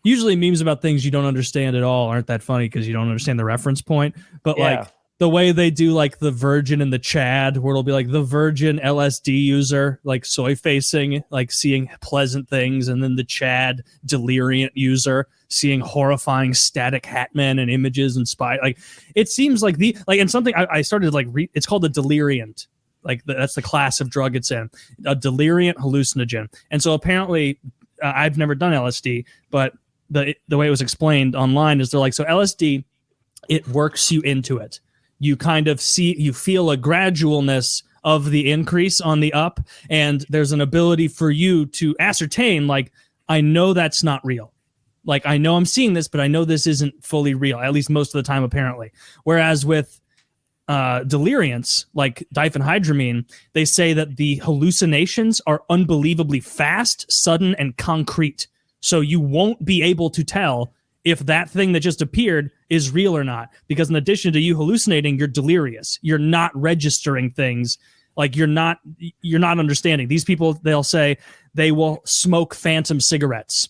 [SPEAKER 2] usually memes about things you don't understand at all aren't that funny because you don't understand the reference point. But like the way they do like the virgin and the Chad, where it'll be like the virgin LSD user, like soy facing, like seeing pleasant things, and then the Chad deliriant user seeing horrifying static hat men and images and spy. Like, it seems like and something I started like it's called a deliriant. Like that's the class of drug it's in, a deliriant hallucinogen. And so apparently, I've never done LSD, but the way it was explained online is they're like, so LSD, it works you into it. You kind of you feel a gradualness of the increase on the up, and there's an ability for you to ascertain, like, I know that's not real. Like, I know I'm seeing this, but I know this isn't fully real, at least most of the time, apparently. Whereas with deliriants like diphenhydramine, they say that the hallucinations are unbelievably fast, sudden, and concrete. So you won't be able to tell if that thing that just appeared is real or not, because in addition to you hallucinating, you're delirious. You're not registering things. Like, you're not understanding. These people, they'll say they will smoke phantom cigarettes.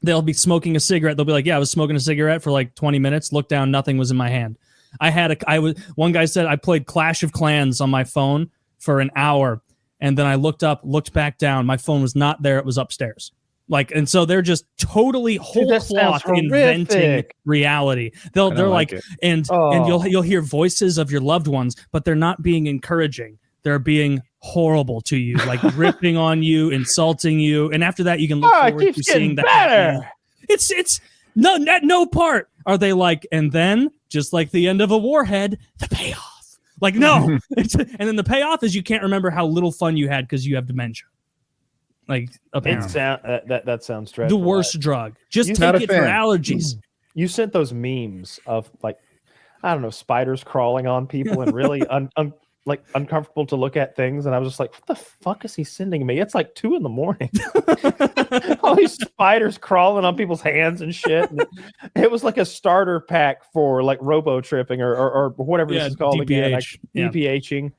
[SPEAKER 2] They'll be smoking a cigarette. They'll be like, yeah, I was smoking a cigarette for like 20 minutes. Look down, nothing was in my hand. One guy said I played Clash of Clans on my phone for an hour, and then I looked back down. My phone was not there. It was upstairs. Like, and so they're just totally whole cloth inventing reality. They're like, and you'll hear voices of your loved ones, but they're not being encouraging. They're being horrible to you, like ripping on you, insulting you. And after that, you can look forward to seeing that better. It's no part are they like, and then just like the end of a warhead, the payoff. Like, no. And then the payoff is you can't remember how little fun you had because you have dementia. Like, apparently.
[SPEAKER 1] That sounds dreadful.
[SPEAKER 2] The worst drug. Just take it for allergies.
[SPEAKER 1] You sent those memes of, like, I don't know, spiders crawling on people and really like uncomfortable to look at things, and I was just like, what the fuck is he sending me? It's like 2 a.m. All these spiders crawling on people's hands and shit. And it was like a starter pack for like robo tripping or whatever this is called again. Like, DPHing.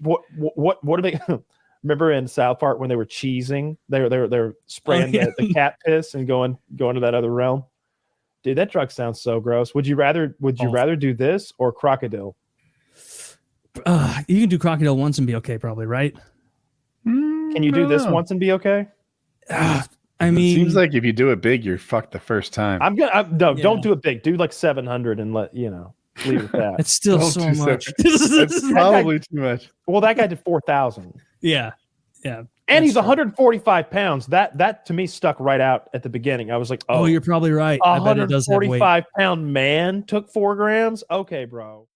[SPEAKER 1] What are they? Remember in South Park when they were cheesing? They're spraying the cat piss and going to that other realm. Dude, that drug sounds so gross. Would you rather do this or crocodile?
[SPEAKER 2] You can do crocodile once and be okay, probably, right?
[SPEAKER 1] Can you do this once and be okay?
[SPEAKER 2] I mean,
[SPEAKER 3] it seems like if you do it big, you're fucked the first time.
[SPEAKER 1] Don't do it big. Do like 700 and leave it at that.
[SPEAKER 2] It's still so much.
[SPEAKER 3] It's probably too much.
[SPEAKER 1] Well, that guy did 4,000.
[SPEAKER 2] Yeah.
[SPEAKER 1] And he's 145 pounds. That to me stuck right out at the beginning. I was like, oh,
[SPEAKER 2] you're probably right.
[SPEAKER 1] A 145-pound man took 4 grams. Okay, bro.